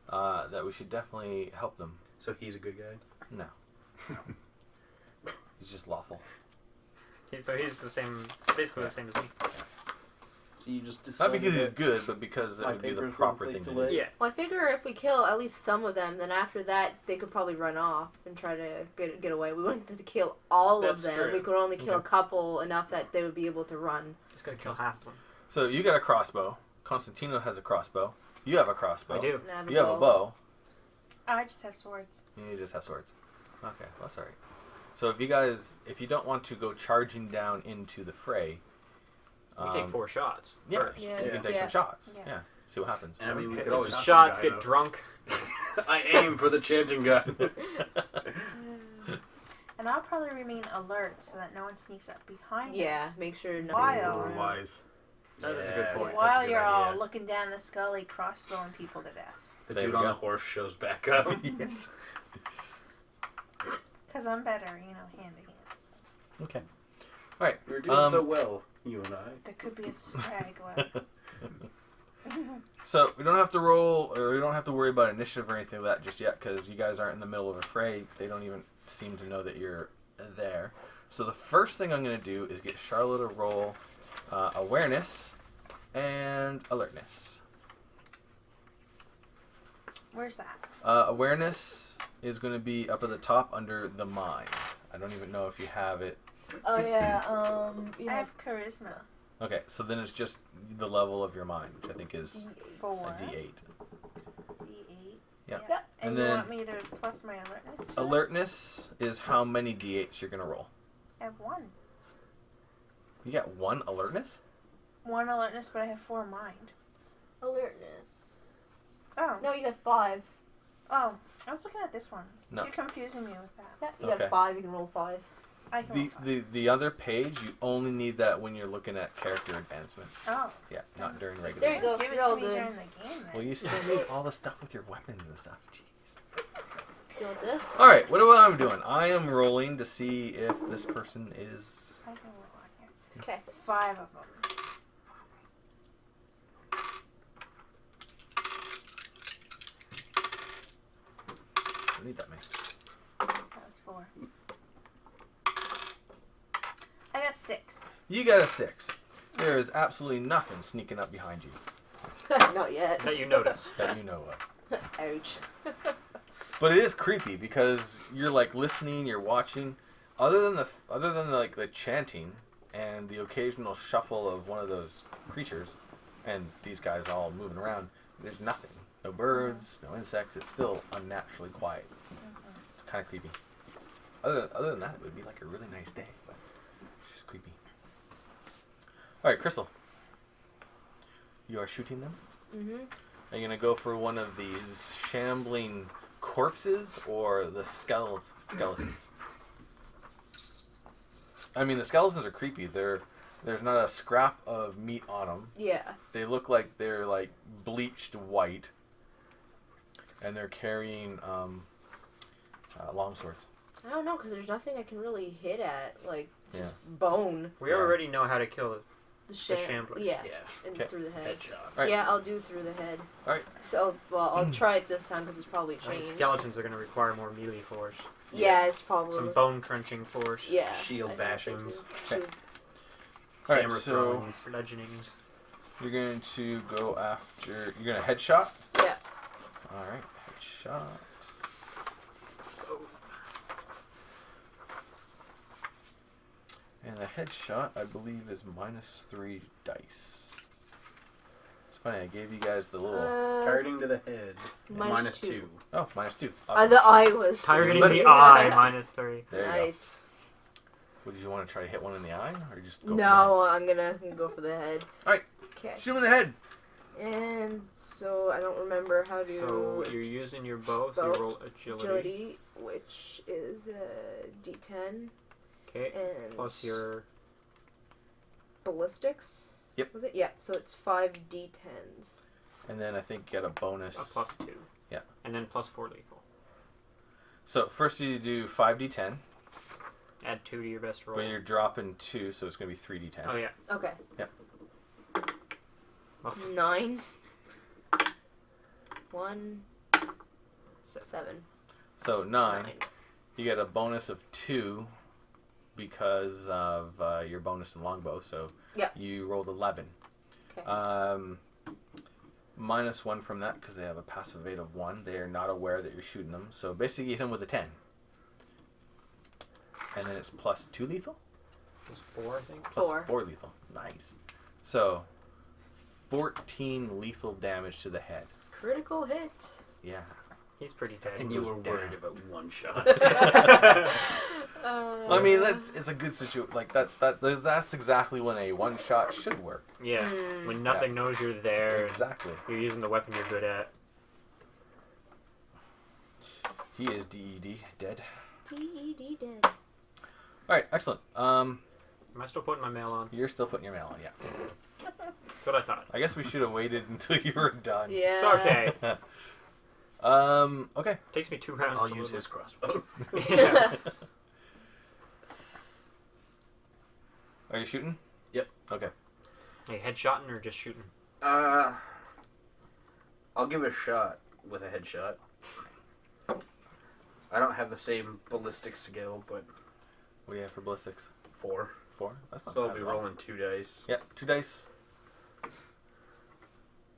that we should definitely help them. So he's a good guy? No. He's just lawful. So he's the same, basically the same as me. So you just Not because he's decided good, but because it My would be the papers proper were thing to delayed. do. Yeah. Well, I figure if we kill at least some of them, then after that they could probably run off and try to get away. We wanted to kill all That's of them. true. We could only kill Okay. a couple enough that they would be able to run. Just gotta kill half of them. So you got a crossbow. Constantino has a crossbow. You have a crossbow. I do. And have You have a bow. I just have swords. You just have swords. Okay, that's alright. So if you don't want to go charging down into the fray, We take 4 shots. yeah, First. Yeah. you can take Yeah. some shots. Yeah. Yeah, see what happens. And I mean, we Okay. could always. Shot Shots, guy, get though. drunk. I aim for the chanting guy. And I'll probably remain alert so that no one sneaks up behind Yeah, us. make sure nothing's While- going on. Wise. That is a Yeah. good point. That's While a good you're all idea. looking down the scully, crossbowing people to death. The There dude we on go. the horse shows back up. Because I'm better, hand to hand. So. Okay. Alright. We're doing so well, you and I. There could be a straggler. So we don't have to roll, or we don't have to worry about initiative or anything like that just yet, because you guys aren't in the middle of a fray. They don't even seem to know that you're there. So the first thing I'm going to do is get Charlotte to roll awareness and alertness. Where's that? Awareness is going to be up at the top under the mind. I don't even know if you have it. Oh yeah, you I have have charisma. Okay, so then it's just the level of your mind, which I think is 4. a D8. D8. Yeah. Yeah. And, And you then- want me to plus my alertness to it? Alertness is how many D8s you're going to roll. I have 1. You got 1 alertness? 1 alertness, but I have 4 mind. alertness. Oh. No, you got 5. Oh. I was looking at this one. No. You're confusing me with that. Yeah, you Okay. got 5. You can roll 5. I can roll 5. The other page, you only need that when you're looking at character advancement. Oh. Yeah, not during regular. There you go. Give it You're to all me good. during the game then. Well, you still need all the stuff with your weapons and stuff. Jeez. You want this? All right, what am I doing? I am rolling to see if this person is. I can roll on here. Okay. 5 of them. I don't need that many. That was 4. I got 6. You got a 6. There is absolutely nothing sneaking up behind you Not yet. That you notice. that you know of. Ouch. But it is creepy because you're like listening, you're watching. Other than like the chanting and the occasional shuffle of one of those creatures, and these guys all moving around, there's nothing. No birds, no insects. It's still unnaturally quiet. It's kind of creepy. Other than that, it would be like a really nice day, but it's just creepy. All right, Crystal. You are shooting them. Mm-hmm. Are you gonna go for one of these shambling corpses or the skeletons? I mean, the skeletons are creepy. There's not a scrap of meat on them. Yeah. They look like they're like bleached white, and they're carrying long swords. I don't know, because there's nothing I can really hit at. Like, just Yeah. bone. We Yeah. already know how to kill The shamblers. Yeah. Yeah. And Okay. through the head. Headshot. Right. Yeah, I'll do through the head. Alright. So, well, I'll try it this time because it's probably I mean, changed. skeletons are going to require more melee force. Yeah, it's probably. Some bone crunching force. Yeah. Shield I think so, bashings. too. Okay. Shield- All right, Hammer so throwing. Bludgeonings. you're going to go after. You're gonna headshot. Yeah. All right, headshot. And the headshot, I believe, is -3 dice. It's funny, I gave you guys the little. Targeting to the head. Minus -2. two. Oh, -2. And the eye was. Targeting But- the eye, -3. There you Nice. go. Did you want to try to hit one in the eye, or just go? No, I'm gonna go for the head. Alright. Okay. For the... Shoot him in the head. And so I don't remember how to So you're using your bow, so Bow. you roll agility. agility, which is D10 Okay. and Plus your ballistics. Yep. Was it? Yeah. So it's 5 D10s. And then I think you get a bonus. +2. Yeah. And then +4 lethal. So first you do 5d10, Add 2 to your best roll. but you're dropping 2, so it's going to be 3d10. Oh yeah. Okay. Yep. Oh, 9. 1. 7. So 9. You get a bonus of 2 because of your bonus in longbow, so Yeah. you rolled 11. Okay. -1 from that because they have a passive evade of 1. They are not aware that you're shooting them. So basically, you hit them with a 10. And then it's +2 lethal? It's 4, I think. Plus 4 lethal. Nice. So, 14 lethal damage to the head. Critical hit. Yeah. He's pretty dead. And you goes were worried down. about one shot. I mean, it's a good situation. Like that's exactly when a one shot should work. Yeah, when nothing knows you're there. Exactly. And you're using the weapon you're good at. He is DED dead. DED dead. All right, excellent. Am I still putting my mail on? You're still putting your mail on, yeah. That's what I thought. I guess we should have waited until you were done. Yeah. It's okay. Okay. Takes me 2 rounds. I'll to use load his crossbow. Yeah. Are you shooting? Yep. Okay. Hey, headshotting or just shooting? I'll give it a shot with a headshot. I don't have the same ballistic skill, but What do you have for ballistics? 4. 4? That's not So I'll bad be at all. rolling 2 dice. Yep, 2 dice.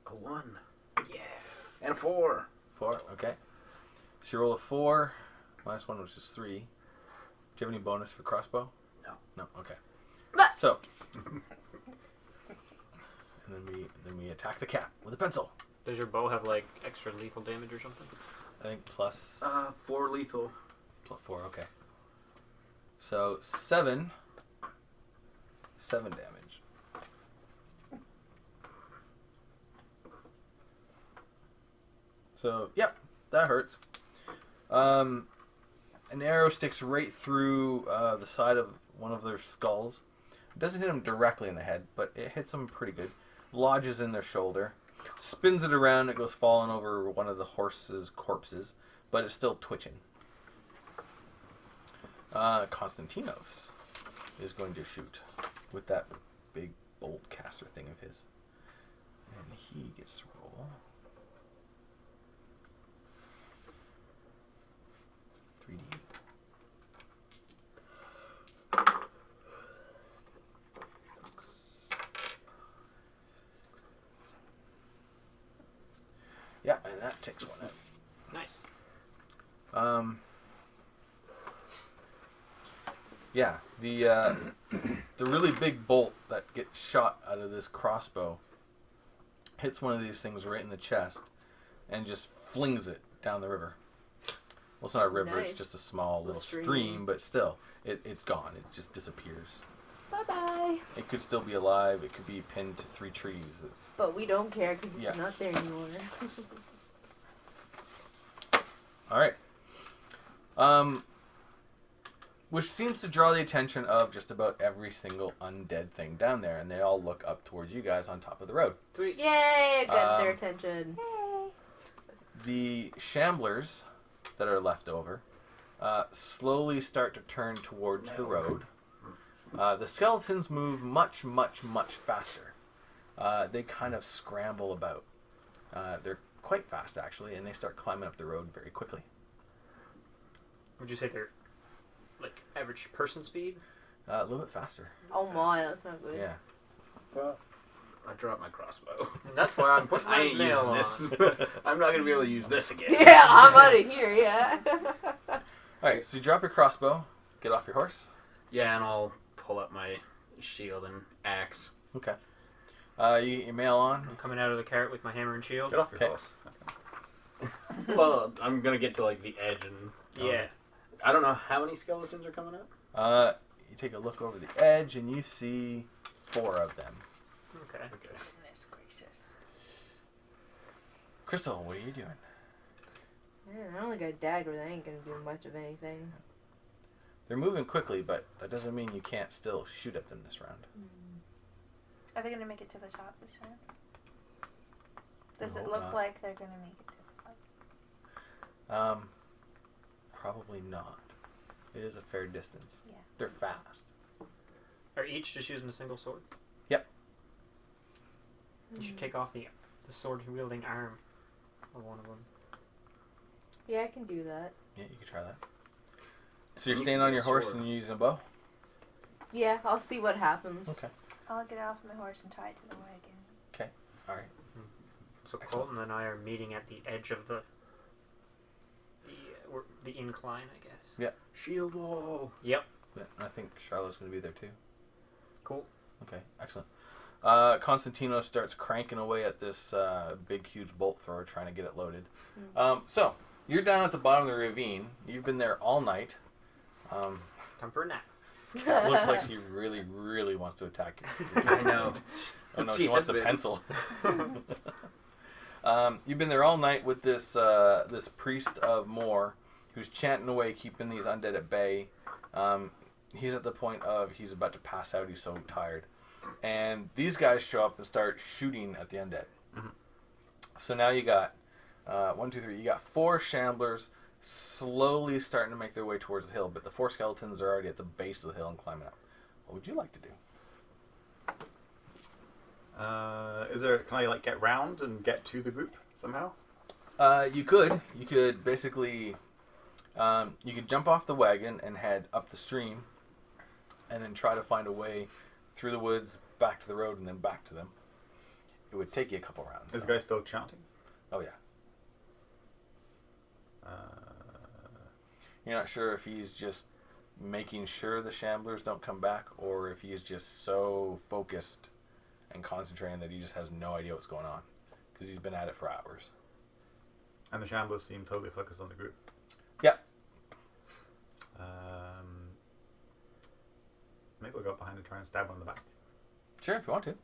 A 1. Yeah. And a 4. 4, okay. So you roll a 4. -1 was just 3. Do you have any bonus for crossbow? No. No, okay. But- So. And then we attack the cat with a pencil. Does your bow have like extra lethal damage or something? I think plus 4 lethal. +4, okay. So 7 damage. So, yep, that hurts. An arrow sticks right through the side of one of their skulls. It doesn't hit them directly in the head, but it hits them pretty good. Lodges in their shoulder. Spins it around, it goes falling over one of the horse's corpses, but it's still twitching. Konstantinos is going to shoot with that big bolt caster thing of his. And he gets to roll. 3D. Yeah, and that takes 1 out. Nice. Yeah, the really big bolt that gets shot out of this crossbow hits one of these things right in the chest and just flings it down the river. Well, it's not a river; Nice. it's just a small little Stream. stream, but still, it's gone. It just disappears. Bye bye. It could still be alive. It could be pinned to 3 trees. It's But we don't care because it's Yeah. not there anymore. all right. Which seems to draw the attention of just about every single undead thing down there, and they all look up towards you guys on top of the road. Sweet. Yay! Got their Um, attention. The shamblers that are left over slowly start to turn towards the road. The skeletons move much, much, much faster. They kind of scramble about. They're quite fast, actually, and they start climbing up the road very quickly. Would you say they're like average person speed? A little bit faster. Oh my, that's not good. Yeah. Well, I dropped my crossbow. And that's why I'm putting I my ain't mail using on. this. I'm not going to be able to use this again. Yeah, I'm out of here, yeah. Alright, so you drop your crossbow, get off your horse. Yeah, and I'll pull up my shield and axe. Okay. You get your mail on. I'm coming out of the carrot with my hammer and shield. Get off your Okay. horse. Well, I'm going to get to like the edge and... Yeah. I don't know how many skeletons are coming up. You take a look over the edge and you see 4 of them. Okay. Okay. Goodness gracious. Crystal, what are you doing? I only got a dagger. That ain't gonna do much of anything. They're moving quickly, but that doesn't mean you can't still shoot at them this round. Are they gonna make it to the top this round? Does I it hope look not. like they're gonna make it to the top? Probably not. It is a fair distance. Yeah. They're fast. Are each just using a single sword? Yep. You should take off the sword wielding arm of one of them. Yeah, I can do that. Yeah, you can try that. So you're You staying can on get your a horse sword. and you're using a bow? Yeah, I'll see what happens. Okay. I'll get off my horse and tie it to the wagon. All right. So Excellent. Colton and I are meeting at the edge of the incline, I guess. Shield wall. Yep. Yeah, I think Charlotte's going to be there too. Cool. Okay, excellent. Constantino starts cranking away at this big, huge bolt thrower, trying to get it loaded. So, you're down at the bottom of the ravine. You've been there all night. Time for a nap. Kat looks like she really, really wants to attack you. I know. Oh no, She she wants has the been. pencil. You've been there all night with this this priest of Moor, who's chanting away, keeping these undead at bay. He's at the point of he's about to pass out. He's so tired, and these guys show up and start shooting at the undead. Mhm. So now you got 1, 2, 3. You got 4 shamblers slowly starting to make their way towards the hill, but the 4 skeletons are already at the base of the hill and climbing up. What would you like to do? Can I like get round and get to the group somehow? You could basically, you could jump off the wagon and head up the stream, and then try to find a way through the woods back to the road and then back to them. It would take you a couple rounds. Is the though. guy still chanting? Oh yeah. You're not sure if he's just making sure the shamblers don't come back, or if he's just so focused and concentrating that he just has no idea what's going on, because he's been at it for hours. And the shamblers seem totally focused on the group. Yep. Maybe we'll go up behind and try and stab one in the back. Sure, if you want to.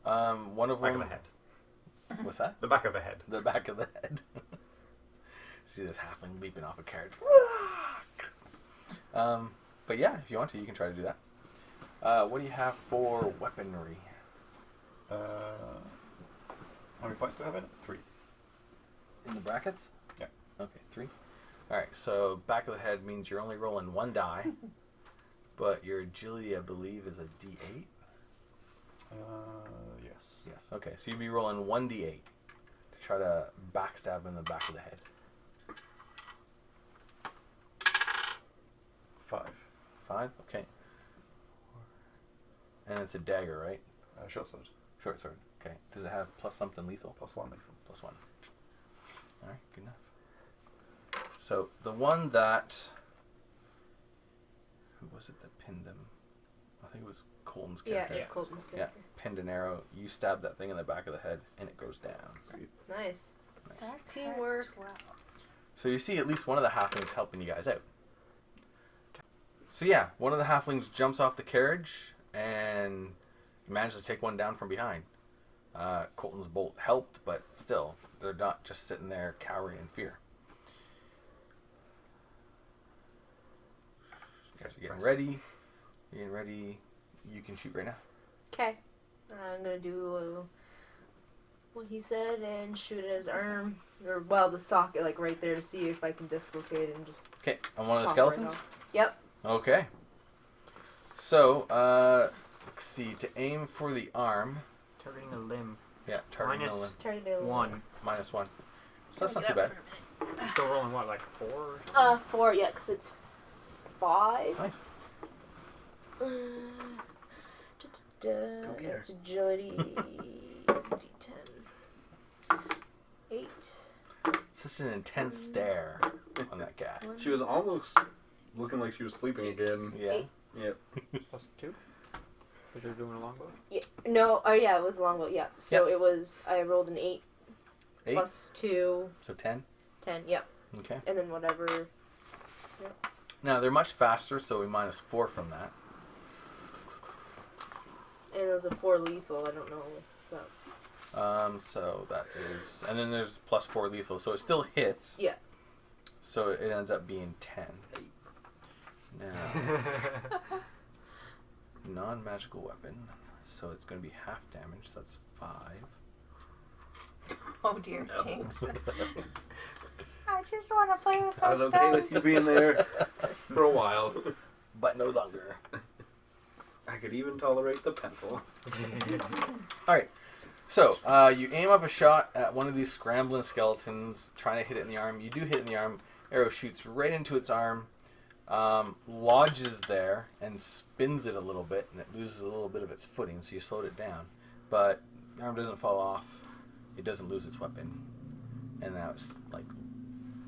One of Back them. of the head. What's that? The back of the head. The back of the head. See this halfling leaping off a carriage. But yeah, if you want to, you can try to do that. What do you have for weaponry? How many points do I have in it? 3. In the brackets? Yeah. Okay, 3. Alright, so back of the head means you're only rolling 1 die, but your agility, I believe, is a d8. Yes. Yes. Okay, so you'd be rolling 1d8 to try to backstab in the back of the head. 5. 5? Okay. And it's a dagger, right? Short sword. Short sword. Okay. Does it have plus something lethal? +1 lethal. Plus 1. Alright, good enough. So, the one that... Who was it that pinned him? I think it was Colton's Yeah, character. it's Colton's Yeah, character. pinned an arrow. You stab that thing in the back of the head, and it goes down. Sweet. Nice. Nice. Dark Teamwork. Heart 12. So you see at least one of the halflings helping you guys out. So yeah, one of the halflings jumps off the carriage and manages to take one down from behind. Colton's bolt helped, but still, they're not just sitting there cowering in fear. You guys are getting ready. You're getting ready. You can shoot right now. Okay. I'm gonna do what he said and shoot at his arm. Or, well, the socket, like, right there to see if I can dislocate it and just... Okay, on one of the toss it right skeletons? off. Yep. Okay. So, let's see. To aim for the arm, Targeting a limb. yeah, targeting Minus- the limb. Try to do 1. -1. So that's not Get too up bad. for a minute. Still rolling what, like 4 or something? 4, yeah, because it's 5. Nice. Go get her. It's agility. D10. 8. Such an intense stare on that cat. She was almost looking like she was sleeping again. Yeah. 8. Yep. Plus 2? Because you're doing a longbow? Yeah. No, oh yeah, it was a longbow, yeah. So Yep. it was, I rolled an 8 8. plus 2, So 10. 10, yep. Okay. And then whatever. Now they're much faster, so we -4 from that. And it was a 4 lethal, I don't know. But So that is, and then there's +4 lethal, so it still hits. Yeah. So it ends up being 10. Now, non-magical weapon, so it's going to be half damage. So that's 5. Oh dear, No. Jinx. I just want to play with I was those okay with you stones. being there for a while. But no longer. I could even tolerate the pencil. All right. So you aim up a shot at one of these scrambling skeletons, trying to hit it in the arm. You do hit it in the arm. Arrow shoots right into its arm, lodges there, and spins it a little bit, and it loses a little bit of its footing. So you slowed it down, but arm doesn't fall off. It doesn't lose its weapon. And now it's, like,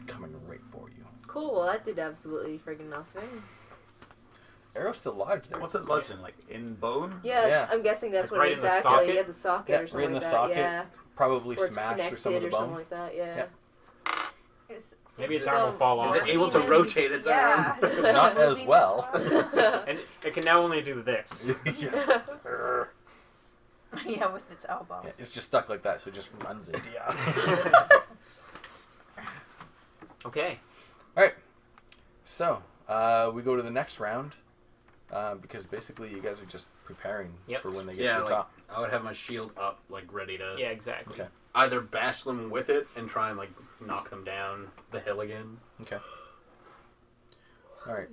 coming right for you. Cool. Well, that did absolutely friggin' nothing. Arrow's still lodged there. What's it lodged in? Like in bone? Yeah, Yeah. I'm guessing that's Like what right in the exactly. socket? Yeah, the socket Yeah, or something right in like the that. socket. Yeah. Probably Or it's smashed connected or some of the or something bone. like that. Yeah. Yeah. It's, Maybe it's its arm will still fall off. Is it able to moving rotate its yeah, arm? it's still Not as moving well. And it can now only do this. Yeah. Yeah, with its elbow. Yeah, it's just stuck like that, so it just runs it. Okay. Alright. So, we go to the next round. Because basically you guys are just preparing Yep. for when they get Yeah, to the like top. I would have my shield up, like ready to Yeah, exactly. Okay. either bash them with it and try and like knock them down the hill again. Okay. Alright,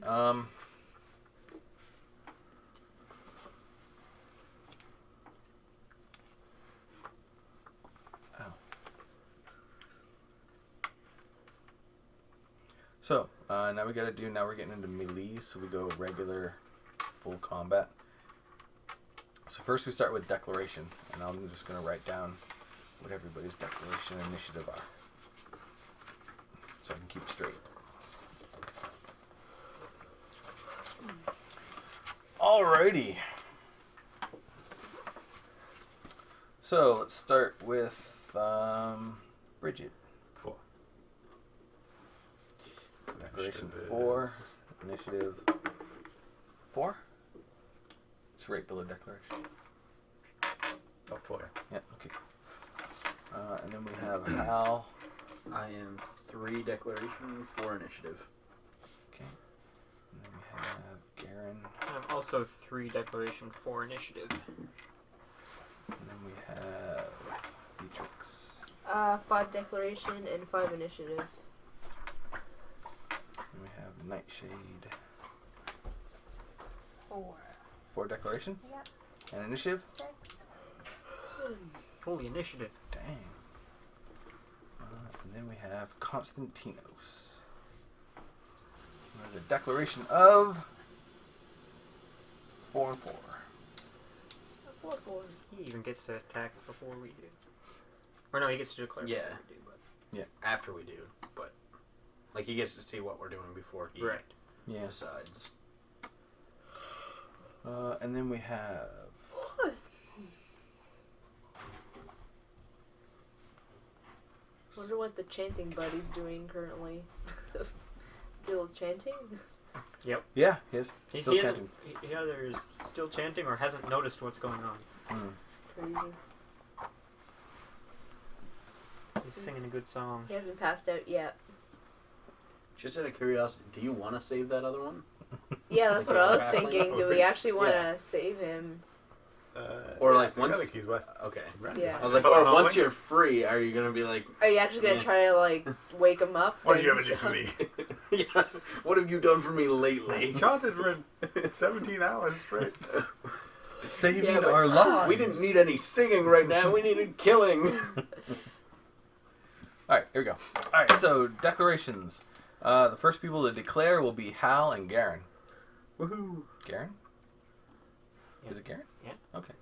So, now we're getting into melee, so we go regular, full combat. So first we start with declaration, and I'm just going to write down what everybody's declaration and initiative are. So I can keep it straight. Alrighty. So let's start with Bridget. 4. Declaration Initiative 4. Initiative 4? It's right below declaration. Oh, 4. Yeah, okay. And then we have Hal. I am 3 declaration, 4 initiative. Okay. And then we have Garen. I'm also 3 declaration, 4 initiative. And then we have Beatrix. 5 declaration and 5 initiative. And we have Nightshade. 4. 4 declaration? Yep. And initiative? 6. Holy initiative. Dang. And then we have Constantinos. There's a declaration of 4 and 4. 4, 4. He even gets to attack before we do. Or no, he gets to declare Yeah. before we do, but... After we do, but like he gets to see what we're doing before he Right. Yeah. decides. And then we have Wonder what the chanting buddy's doing currently. Still chanting? yeah, he is He, still he chanting. He either is still chanting or hasn't noticed what's going on. Crazy. He's singing a good song. He hasn't passed out yet. Just out of curiosity, do you want to save that other one? Yeah, that's what I was thinking. Do we Yeah. actually want to save him? Or, yeah, like, I once- think he's worth. Okay. Yeah. I was like, Felt or like once halfling? you're free, are you gonna be like, Are you actually gonna Yeah. try to like wake him up? What did you and ever do for stuff? me? yeah, what have you done for me lately? Enchanted for 17 hours straight. Saving Yeah, but our lives. We didn't need any singing right now. We needed killing. Alright, here we go. Alright, so declarations. The first people to declare will be Hal and Garen. Woohoo! Garen? Yeah. Is it Garen? Yeah. Okay.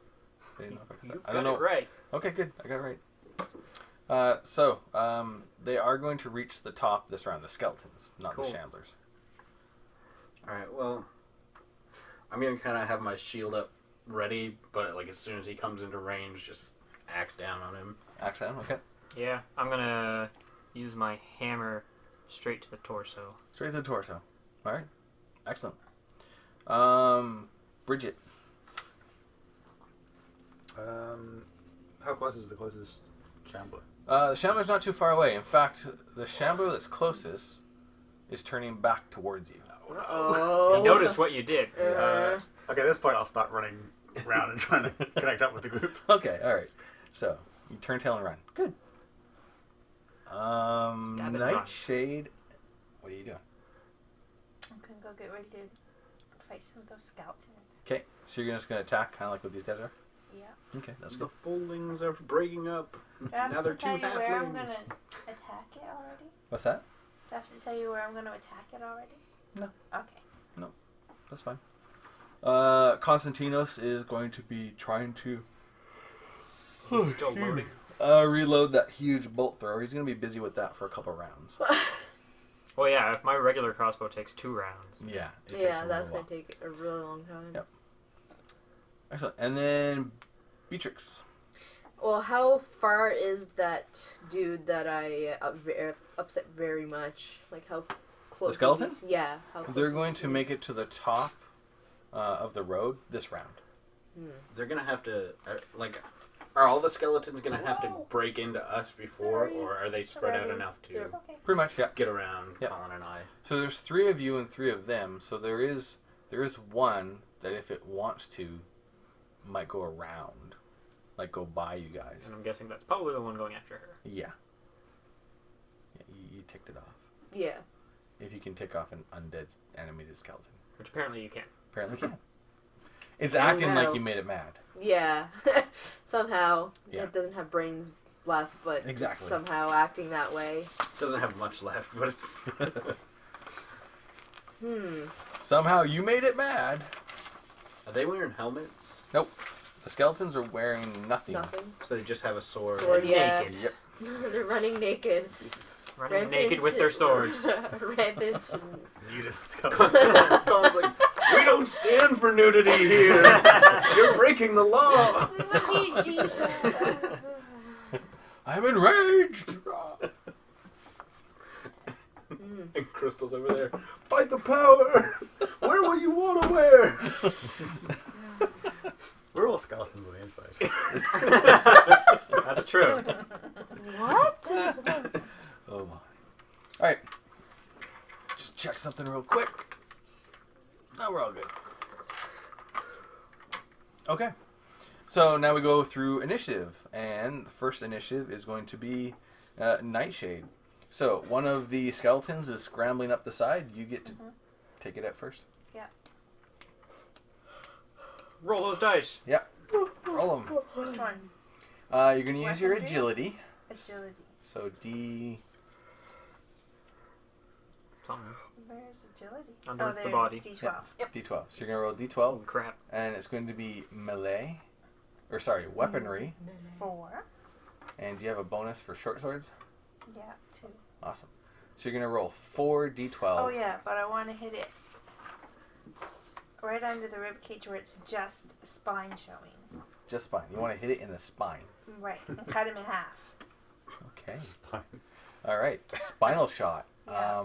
I didn't know if You I don't know. got it right. Okay, good. I got it right. So, they are going to reach the top this round. The skeletons, not Cool. the shamblers. All right. Well, I'm gonna kind of have my shield up ready, but like as soon as he comes into range, just axe down on him. Axe down, okay. Yeah, I'm gonna use my hammer straight to the torso. Straight to the torso. Alright. Excellent. Bridget. How close is the closest shambler? The shambler's not too far away. In fact, the shambler that's closest is turning back towards you. Oh. You noticed what you did. Uh, Okay, at this point I'll start running around and trying to connect up with the group. Okay, alright. So, you turn tail and run. Good. Stab and run. Nightshade. What are you doing? I'm gonna go get ready to fight some of those skeletons. Okay, so you're just going to attack, kind of like what these guys are? Yeah. Okay, that's The good. foldings are breaking up. Do I have Now to they're tell two you where I'm halflings. gonna attack it already? What's that? Do I have to tell you where I'm gonna attack it already? No. Okay. That's fine. Constantinos is going to be trying to He's still loading. Reload that huge bolt thrower. He's gonna be busy with that for a couple rounds. Well, yeah, if my regular crossbow takes 2 rounds. Yeah. It takes Yeah, a that's little gonna take a really long time. Yep. Excellent. And then Beatrix. Well, how far is that dude that I upset very much? Like, how close? The skeleton? Is he? Yeah. How close They're is going he to make it to the top of the road this round. They're gonna have to are all the skeletons gonna have to break into us before, or are they spread out enough to Okay. Pretty much, yeah. get around Yep. Colin and I? So there's 3 of you and 3 of them. So there is one that if it wants to, might go around, like go by you guys. And I'm guessing that's probably the one going after her. Yeah. Yeah, you ticked it off. Yeah. If you can tick off an undead animated skeleton. Which apparently you can. Apparently can. It's acting no. like you made it mad. Yeah. Somehow Yeah. it doesn't have brains left, but Exactly. it's somehow acting that way. Doesn't have much left, but it's Somehow you made it mad. Are they wearing helmets? Nope. The skeletons are wearing nothing. Nothing. So they just have a sword. Sword, yeah. Naked. Yep. They're running naked. Running naked with their swords. Rampant. And... Nudist skeletons. Colin's like, we don't stand for nudity here. You're breaking the law. This is a PG show. I'm enraged. And Crystal's over there. Fight the power. Wear what you want to wear. We're all skeletons on the inside. That's true. What? Oh my. Alright. Just check something real quick. No, we're all good. Okay. So now we go through initiative. And the first initiative is going to be Nightshade. So one of the skeletons is scrambling up the side. You get to take it at first. Roll those dice. Yep. Roll them. Which one? You're going to use your Weaponry? agility. Agility. So D... Something. Where's agility? Under oh, the there body. it is. D12. D12. So you're going to roll D12. Oh, crap. And it's going to be melee. Or sorry, weaponry. 4. And do you have a bonus for short swords? Yeah, 2. Awesome. So you're going to roll 4 D12s. Oh yeah, but I want to hit it right under the rib cage where it's just spine showing. Just spine. You want to hit it in the spine. Right, and cut him in half. Okay. Spine. All right. Spinal shot. Yeah.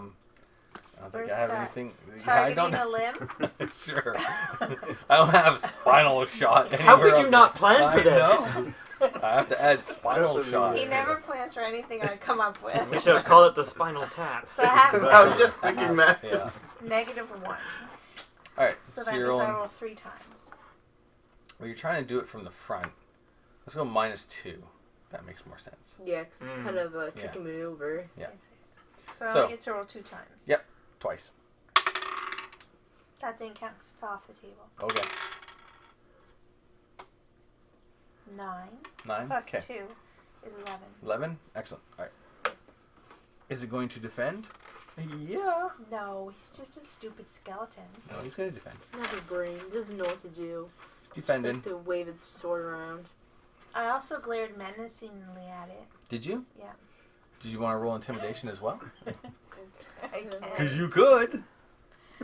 I don't think Where's I have that? anything. Targeting I don't a limb? Sure. I don't have spinal shot. How anywhere could you up not there. plan for I this? know. I have to add spinal shot. He never plans for anything I come up with. We should call it the spinal tap. So I have I was just thinking that. Yeah. -1. All right. So So, that you're means I rolling. roll 3 times. Well, you're trying to do it from the front. Let's go -2. That makes more sense. Yeah, because it's kind of a tricky maneuver. Yeah. So I So- only get to roll 2 times. Yep. Twice. That didn't count 'cause it fell off the table. Okay. 9 9. plus Okay. 2 is 11. 11. Excellent. All right. Is it going to defend? Yeah. No, he's just a stupid skeleton. No, he's going to defend. It's not a brain. It doesn't know what to do. He's Just defending. like to wave its sword around. I also glared menacingly at it. Did you? Yeah. Did you want to roll intimidation as well? I can. Because you could.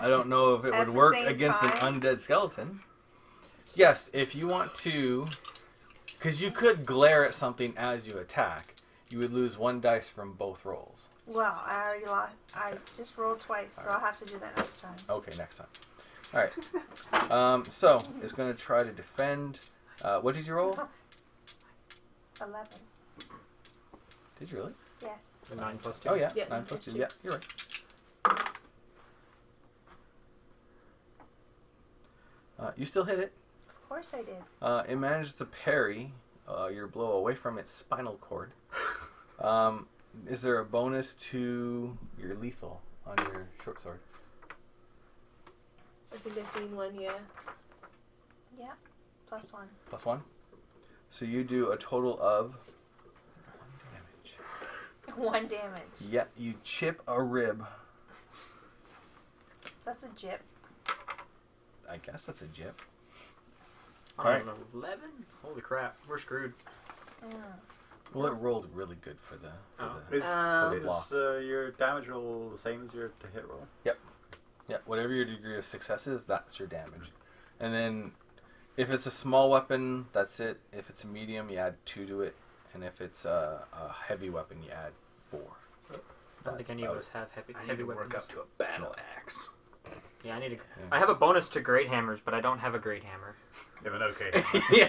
I don't know if it At would the work same against time? an undead skeleton. Yes, if you want to. Because you could glare at something as you attack. You would lose 1 dice from both rolls. Well, I already lost. I just rolled twice, so I'll have to do that next time. Okay, next time. All right. So it's going to try to defend. What did you roll? 11. Did you really? Yes. 9 plus 2. Oh yeah, Yeah, 9 plus 2. Yeah, you're right. You still hit it. Of course I did. It managed to parry your blow away from its spinal cord. Is there a bonus to your lethal on your short sword? I think I've seen one, yeah. Yeah. +1. Plus 1. So you do a total of 1 damage. 1 damage. Yeah, you chip a rib. That's a jip. I guess that's a jip. Alright. 11? Holy crap. We're screwed. Well, it rolled really good for the. Is, for the block. is your damage roll the same as your to hit roll? Yeah, whatever your degree of success is, that's your damage. And then, if it's a small weapon, that's it. If it's a medium, you add 2 to it. And if it's a heavy weapon, you add 4. I don't think any of us have I need heavy to weapons. work up to a battle axe. Yeah, I need to. Yeah. I have a bonus to great hammers, but I don't have a great hammer. You have an okay. Yeah,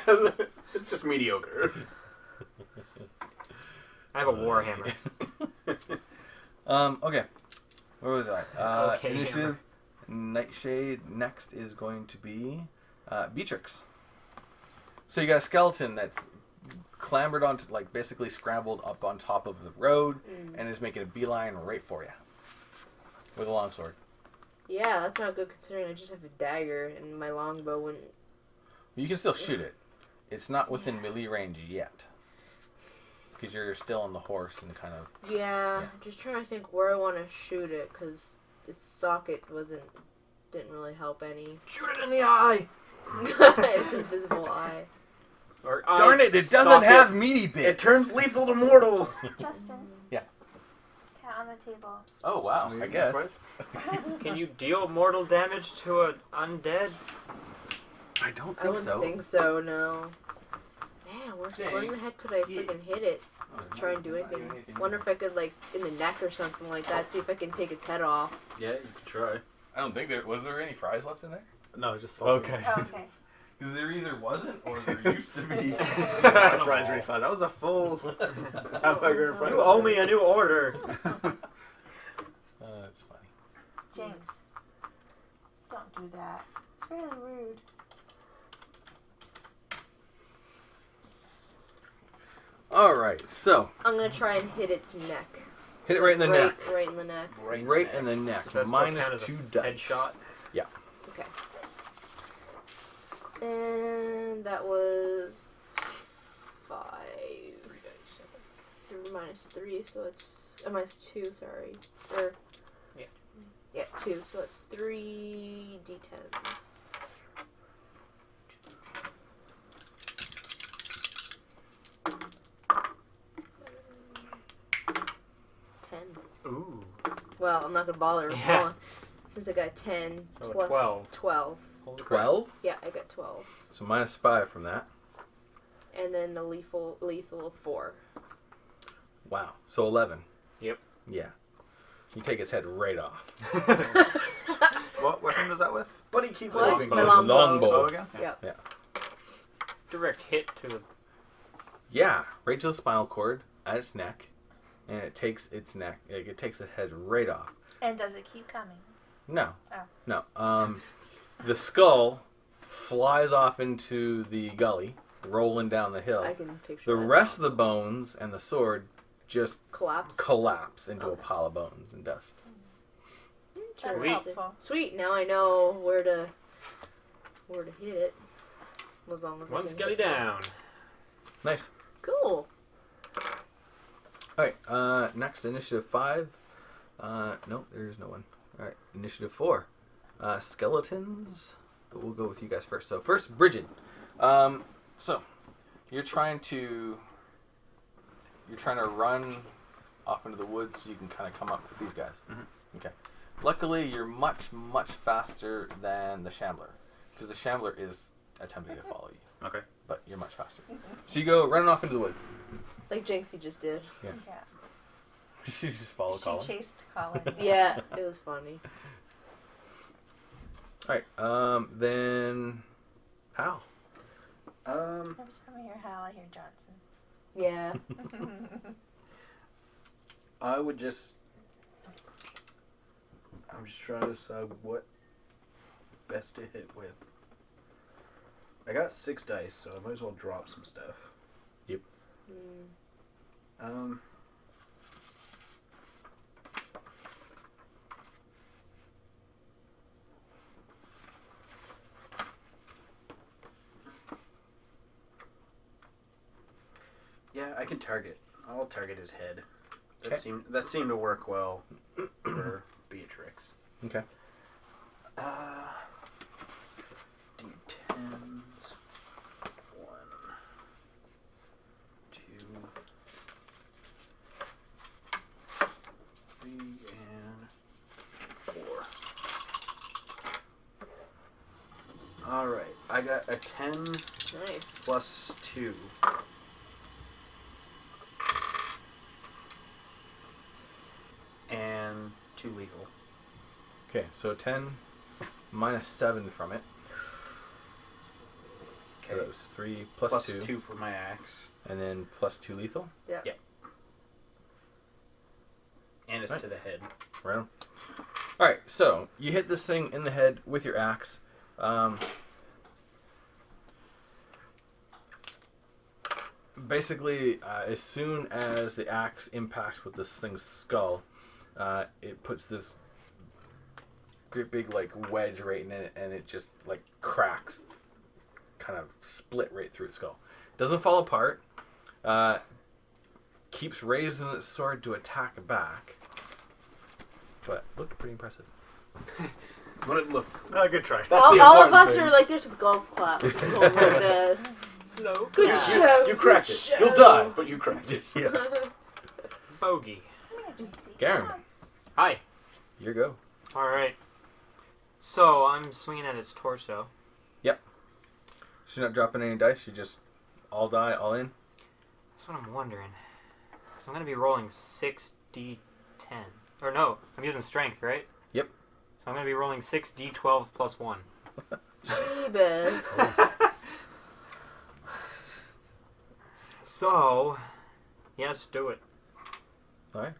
it's just mediocre. I have a war hammer. Okay. Where was I? Okay, Initiative. Nightshade. Next is going to be Beatrix. So you got a skeleton that's clambered onto, like, basically scrambled up on top of the road and is making a beeline right for you with a longsword. Yeah, that's not good considering I just have a dagger and my longbow wouldn't. You can still shoot it. It's not within melee range yet. Because you're still on the horse and kind of... Yeah, just trying to think where I want to shoot it because its socket didn't really help any. Shoot it in the eye. It's invisible eye. Or Darn it! It doesn't socket. have meaty bits. It turns lethal to mortal. Justin. Yeah. Cat on the table. Oh wow! I guess. Can you deal mortal damage to an undead? I don't I think wouldn't so. think so, no. Man, where in the Thanks. heck could I freaking hit it? Try and do anything. Wonder if I could, like, in the neck or something like that, see if I can take its head off. Yeah, you could try. I don't think was there any fries left in there? No, just Okay. Oh, okay. Because there either wasn't or there used to be. The fries really fast. That was a full hamburger and fries. You owe me a new order. It's funny. Jinx. Don't do that. It's really rude. All right, so I'm gonna try and hit its neck. hit it right in the neck. Right in the neck. Right in the neck. So that's Minus what counts as a 2 dice. Headshot. Okay. And that was 5. 3 minus 3, so it's minus 2. Sorry, or yeah, 2. So it's 3 d10s. Ooh. Well, I'm not gonna bother. Yeah. Since I got 10 So plus 12. 12. Holy crap. 12. Yeah, I got 12. So minus 5 from that. And then the lethal 4. Wow. So 11. Yep. Yeah. You take its head right off. What weapon was that with? But he keeps What? moving. My longbow. Longbow. Oh, again? Yep. Direct hit to the. Yeah, right to the spinal cord at its neck, and it takes its neck. It takes its head right off. And does it keep coming? No, Oh. no. The skull flies off into the gully, rolling down the hill. I can picture The that. rest of the bones and the sword just collapse. collapse into a Okay. pile of bones and dust. That's Sweet. helpful. Sweet. Now I know where to hit it. As long as I One can skelly hit. down. Nice. Cool. All right. Next, initiative 5. No, there's no one. All right, initiative 4. Skeletons. But we'll go with you guys first. So first, Bridget. So you're trying to run off into the woods so you can kind of come up with these guys. Mm-hmm. Okay. Luckily, you're much faster than the Shambler because the Shambler is attempting to follow you. Okay. But you're much faster. So you go running off into the woods. Like Jinxie just did. Yeah. She just follow She Colin. chased Colin. Yeah, it was funny. All right. Then Hal. Every time I hear Hal, I hear Johnson. Yeah. I'm just trying to decide what best to hit with. I got 6 dice, so I might as well drop some stuff. Mm. Yeah, I can target. I'll target his head. Okay. That seemed to work well for Beatrix. Okay. D10s. 1, 2, I got a 10 Nice. plus 2. And 2 lethal. Okay, so 10 minus 7 from it. So Okay. that was 3 plus Plus 2. 2 for my axe. And then plus 2 lethal. And it's Right. to the head. Right on. Alright, so you hit this thing in the head with your axe. Basically, as soon as the axe impacts with this thing's skull, it puts this great big like wedge right in it, and it just like cracks, kind of split right through its skull. Doesn't fall apart. Keeps raising its sword to attack back, but looked pretty impressive. What it look? Oh, good try. That's All the of important us thing. are like this with golf claps. Just going like that. Slow. Good You- show. You cracked good it. show. You'll die, but you cracked it. Yeah. Bogey. Garen, Hi. your go. All right. So I'm swinging at its torso. So you're not dropping any dice. You just all die, all in. That's what I'm wondering. So I'm gonna be rolling 6d10. Or no, I'm using strength, right? Yep. So I'm gonna be rolling 6d12 plus 1. Jeebus. So, yes, do it. All right.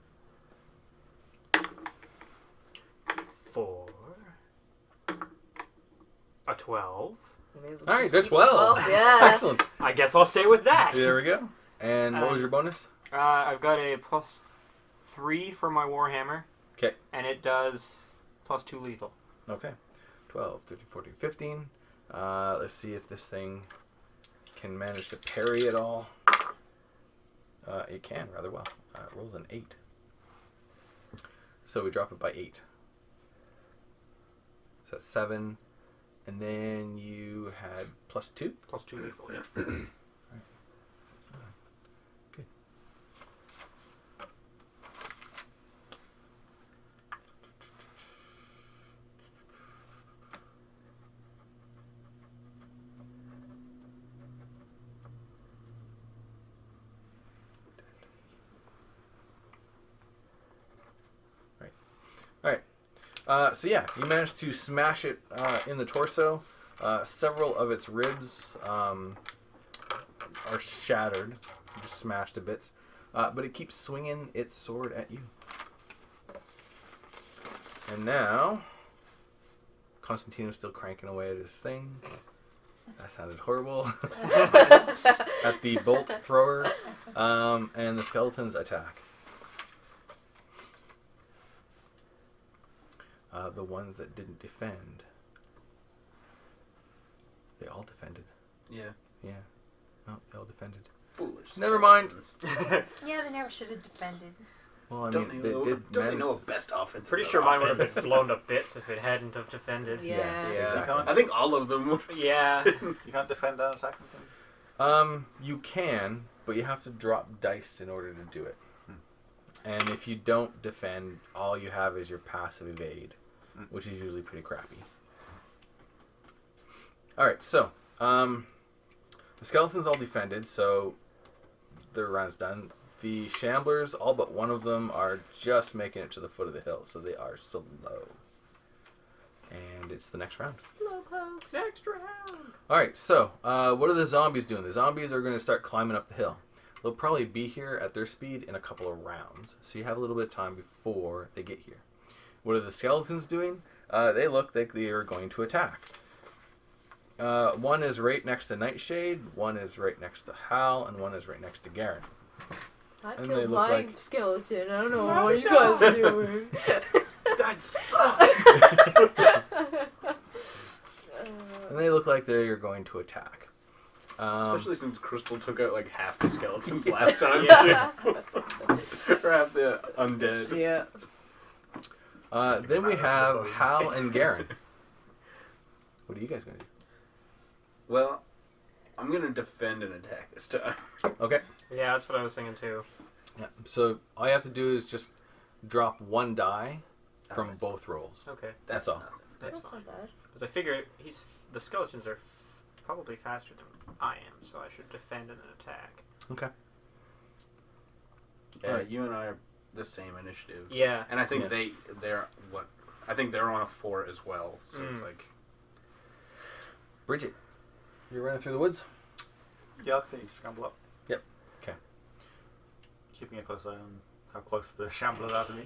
4. A 12. All right, that's 12. Yeah. Excellent. I guess I'll stay with that. There we go. And what was your bonus? I've got a plus 3 for my Warhammer. 'Kay. And it does plus 2 lethal. Okay. 12, 13, 14, 15. Let's see if this thing can manage to parry it all. It can rather well. It rolls an 8. So we drop it by 8. So that's 7. And then you had plus 2. Plus 2 lethal, yeah. Good. So yeah, you managed to smash it in the torso. Several of its ribs are shattered, just smashed to bits. But it keeps swinging its sword at you. And now, Constantino's still cranking away at his thing. That sounded horrible. At the bolt thrower. And the skeletons attack. The ones that didn't defend. They all defended. Yeah. Yeah. No, they all defended. Foolish. Never mind. Yeah, they never should have defended. Well, I Don't mean, they they know, did don't they manage. know best offense? Pretty sure mine would have been blown to bits if it hadn't have defended. Yeah. Yeah. You can't, I think all of them would. Yeah. you can't defend and attack and something. You can, but you have to drop dice in order to do it. And if you don't defend, all you have is your passive evade, which is usually pretty crappy. Alright, so, the skeletons all defended, so their round's done. The shamblers, all but one of them, are just making it to the foot of the hill, so they are slow. And it's the next round. Slow pokes. Next round. Alright, so, what are the zombies doing? The zombies are going to start climbing up the hill. They'll probably be here at their speed in a couple of rounds, so you have a little bit of time before they get here. What are the skeletons doing? They look like they are going to attack. One is right next to Nightshade, one is right next to Hal, and one is right next to Garen. I And they killed look my like- skeleton. I don't know what you guys are doing. That's And they look like they are going to attack. Especially since Crystal took out like half the skeletons last time. Yeah. Or half the undead. Yeah. Then we have Hal and Garen. What are you guys going to do? Well, I'm going to defend and attack this time. Okay. Yeah, that's what I was thinking too. Yeah. So all you have to do is just drop one die from both rolls. Okay, That's all. Nothing. that's That's fine. not bad. Because I figure the skeletons are probably faster than I am, so I should defend and attack. Okay. Yeah, Alright. you and I are the same initiative. Yeah. And I think Yeah. they're what? I think they're on a 4 as well. So it's like Bridget, you're running through the woods? Yeah, I'll take scramble up. Yep. Okay. Keeping a close eye on how close the shamblers are to me.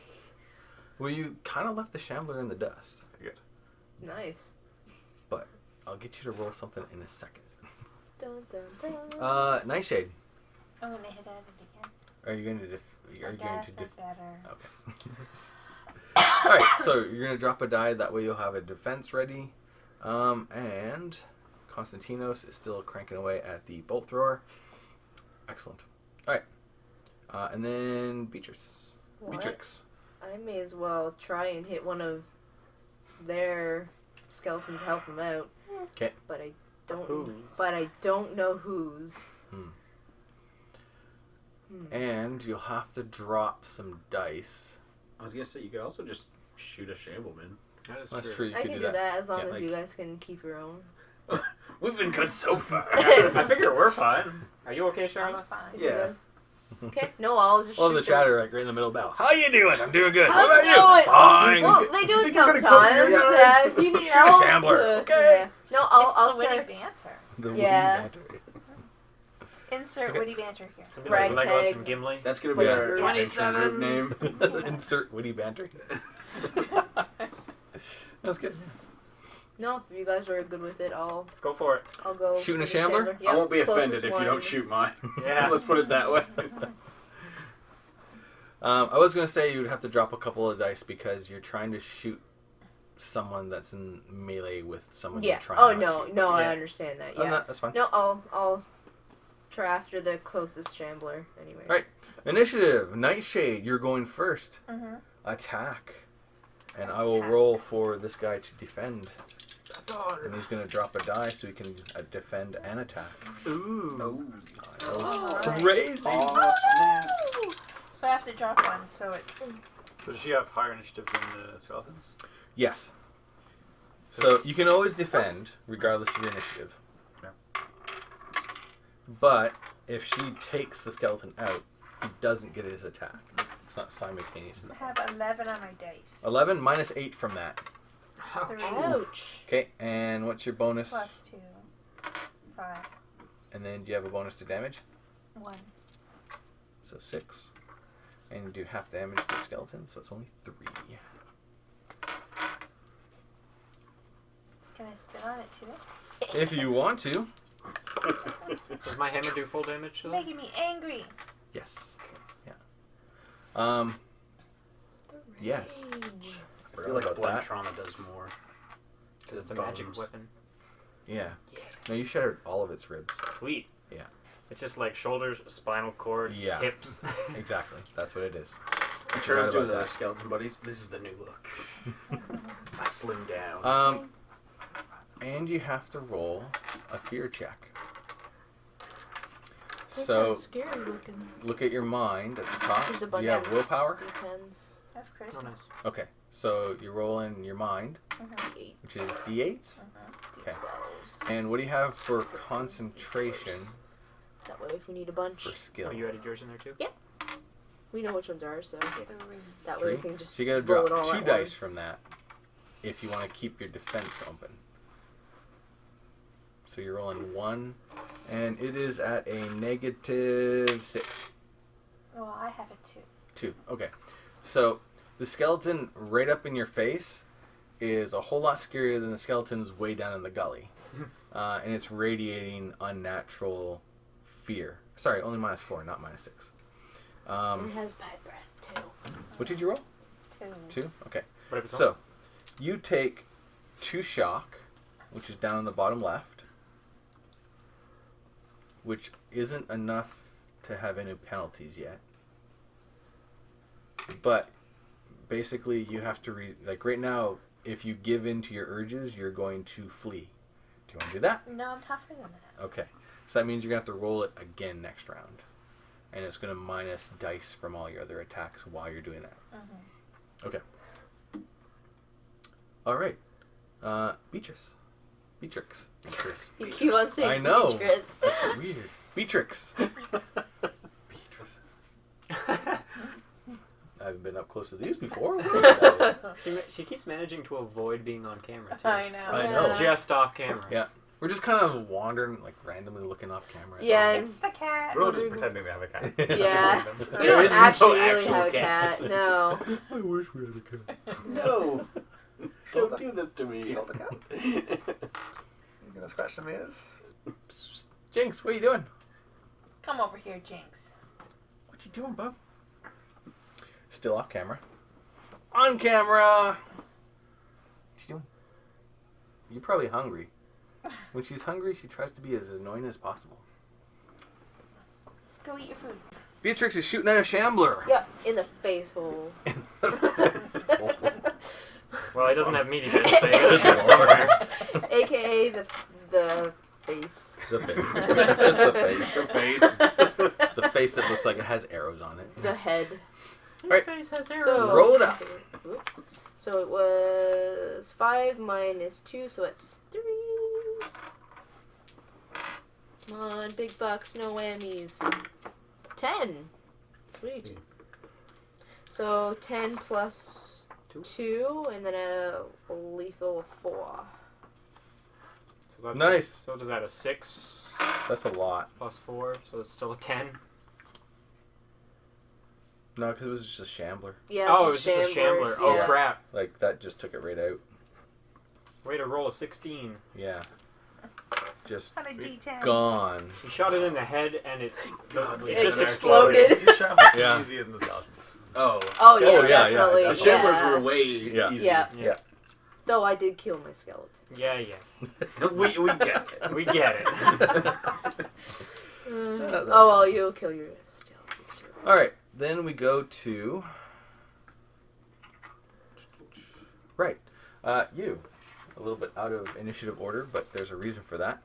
Well, you kind of left the shambler in the dust. Good. Nice. But I'll get you to roll something in a second. Dun, dun, dun. Nightshade, I'm gonna hit at it again. are you going to Better. Okay. All right, so you're going to drop a die. That way you'll have a defense ready. And Konstantinos is still cranking away at the bolt thrower. Excellent. All right. And then Beatrice. What? Beatrix. I may as well try and hit one of their skeletons to help them out. 'Kay. But I don't. Who? But I don't know whose. And you'll have to drop some dice. I was gonna say you could also just shoot a shambleman. That is That's true. true. You I could can do that. as long Yeah, as like- you guys can keep your own. We've been good so far. I figure we're fine. Are you okay, I'm Charlotte? fine. Yeah. Okay. No, I'll just Love shoot the them. chatter like right in the middle of the battle. How you doing? I'm doing good. How's How it about you? going? Fine. Well, they do it think you're gonna sometimes. cook your- Yeah. You need Shoot a help. shambler, okay? Yeah. No, It's I'll the witty start. banter. The Yeah. witty banter. Insert Okay. witty banter here. It'll be like Ragtag. Legolas and Gimli. That's gonna be Yeah. our adventure group name. Insert witty banter. That's good. No, if you guys are good with it, I'll Go for it. go. Shooting a for the shambler? Yep, I won't be closest offended if one. you don't shoot mine. Yeah. Let's put it that way. I was gonna say you'd have to drop a couple of dice because you're trying to shoot someone that's in melee with someone Yeah. you're trying Oh to no, shoot. no, I Yeah. understand that. Oh, Yeah. no, that's fine. No, I'll try after the closest shambler anyway. Right. Initiative. Nightshade, you're going first. Mm-hmm. Attack. And I will Attack. roll for this guy to defend. And he's gonna drop a die so he can defend and attack. Ooh. Crazy. Oh, snap. So I have to drop one, so it's. So does she have higher initiative than the skeletons? Yes. So you can always defend regardless of your initiative. Yeah. But if she takes the skeleton out, he doesn't get his attack. It's not simultaneous. I have 11 on my dice. 11 minus 8 from that. 3 Ouch. Okay, and what's your bonus? plus 2. 5. And then do you have a bonus to damage? 1. So 6. And you do half damage to the skeleton, so it's only 3. Can I spit on it too? If you want to. Does my hammer do full damage to You're them? making me angry. Yes. Yeah. Yes. Rage. I Forgot feel like about blood that. trauma does more. Because it's a magic Bones. weapon. Yeah. Yeah. No, you shattered all of its ribs. Sweet. Yeah. It's just like shoulders, spinal cord, Yeah. hips. Exactly. That's what it is. I'm Forgot sure about doing that. that, skeleton buddies. This is the new look. I slimmed down. And you have to roll a fear check. They're So kinda scary looking. look at your mind at the top. There's a Do bunch you have of willpower? D10s. That's Oh, Christmas. nice. Okay. So you roll in your mind, D8s. which is D8s. Okay. D12s. And what do you have for Sixes, concentration D4s. That way, if we need a bunch, for skill? Oh, you added yours in there too? we know which ones are. So 3. that way we 3? can just So you gotta roll drop it all 2 at dice once. from that if you want to keep your defense open. So you're rolling 1, and it is at a -6. Well, I have a 2. 2. Okay. So the skeleton right up in your face is a whole lot scarier than the skeletons way down in the gully. And it's radiating unnatural fear. Sorry, only -4, not -6. And it has bad breath too. What did you roll? 2. 2? Okay. What if it's So you take 2 shock, which is down in the bottom left, which isn't enough to have any penalties yet. But basically you have to like right now, if you give in to your urges, you're going to flee. Do you want to do that? No, I'm tougher than that. Okay. So that means you're going to have to roll it again next round. And it's going to minus dice from all your other attacks while you're doing that. Okay. All right. Beatrice. Beatrix. Beatrice. You keep on saying I know. Beatrice. That's weird. Beatrix. Beatrice. I haven't been up close to these before. She keeps managing to avoid being on camera, too. I know. I know. Just off camera. Yeah. We're just kind of wandering, like randomly looking off camera. Yeah. It's the cat. We're all just pretending we have a cat. Yeah. We There don't is no actually really actual have a cat. cat. No. I wish we had a cat. No. Don't do this to me. Kill the cat. You gonna scratch some ears? Jinx, what are you doing? Come over here, Jinx. What you doing, bub? Still off camera. On camera! What you doing? You're probably hungry. When she's hungry, she tries to be as annoying as possible. Go eat your food. Beatrix is shooting at a shambler. Yep, in the face hole. Well, he doesn't have meaty bits, so you gotta shoot somewhere. AKA the face. The face. Just the face. Her face. The face that looks like it has arrows on it. The head. Right. Face has arrows. So, Roll it up. Oops. So it was 5 minus 2, so it's 3. Come on, big bucks, no whammies. 10. Sweet. So 10 plus 2, and then a lethal 4. So that's Nice. So does that a 6 That's a lot. plus 4, so it's still a 10? No, because it was just a shambler. Yeah, Oh, it was just a shambler. Oh, Yeah. crap. Like, that just took it right out. Way to roll a 16. Yeah. Just On a D10. gone. He shot it in the head, and it It just exploded. These shambles are Yeah. easier than the skeletons. Oh. Oh yeah, Oh, yeah, definitely. yeah. The shamblers yeah. were way Yeah. easier. Yeah. Yeah. Though I did kill my skeleton. Yeah. We get it. We get it. that's Oh well, you'll kill your skeletons too. Alright, then we go to... Right. You. A little bit out of initiative order, but there's a reason for that.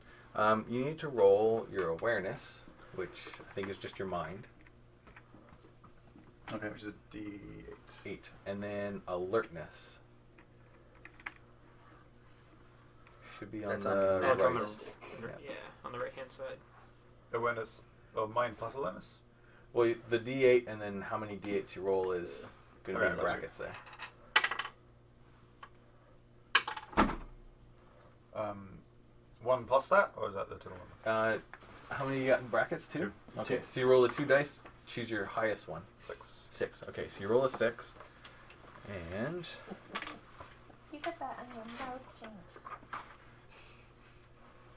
You need to roll your awareness, which I think is just your mind. Okay, which is a D8. 8. And then alertness. Should be on That's the on- That's on right. the yeah, on the right hand side. Awareness. Oh, mind plus awareness. Well, the D8 and then how many D8s you roll is going to be Alright, in the that's brackets there. One plus that, or is that the total one? How many you got in brackets? 2? 2. Okay, so you roll the 2 dice, choose your highest one. 6. 6. Okay, so you roll a 6. And You got that on your mouth, Jinx.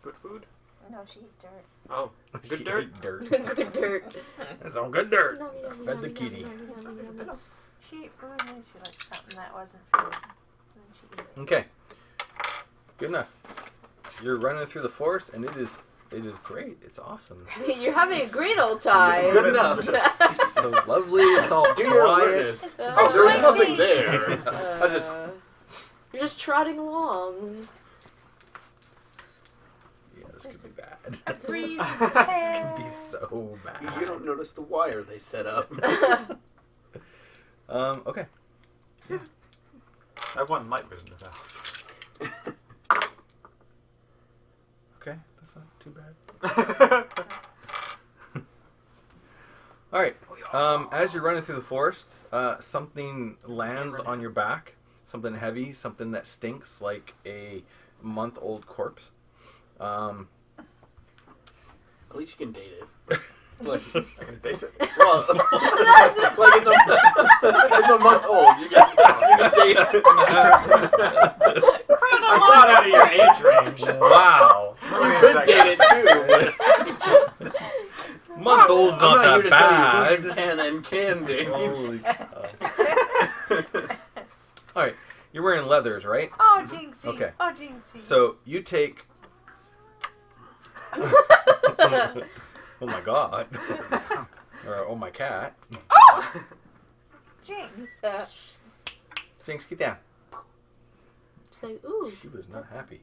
Good food? No, she ate dirt. Oh, good She dirt? ate dirt. Good dirt. That's some good dirt. Yummy, yummy, Fed the yummy, kitty. yummy, yummy, yummy, yummy. She ate food and then she liked something that wasn't food. And then she ate it. Okay. Good enough. You're running through the forest and it is great. It's awesome. You're having a great old time. Good enough. It's so lovely. It's all Do your quiet. awareness. Uh, Oh, there was like nothing me. there. I just. You're just trotting along. Yeah, this could be bad. Breeze in This his hair. could be so bad. You don't notice the wire they set up. Okay. I have one night vision to that. Okay, that's not too bad. All right. As you're running through the forest, something lands on your back. Something heavy, something that stinks like a month-old corpse. At least you can date it. Like, I can date it. well, like it's a month old. You can date it. I'm not out of your age range. Wow. You could date it too. Month-old's I'm not not here that to tell you bad. who you can and can date. Holy cow. All right, you're wearing leathers, right? Oh, Jinxie. Okay. Oh, Jinxie. So you take. Oh my god. Or oh my cat. Jinx. Jinx, get down. She's like, ooh. She was not happy.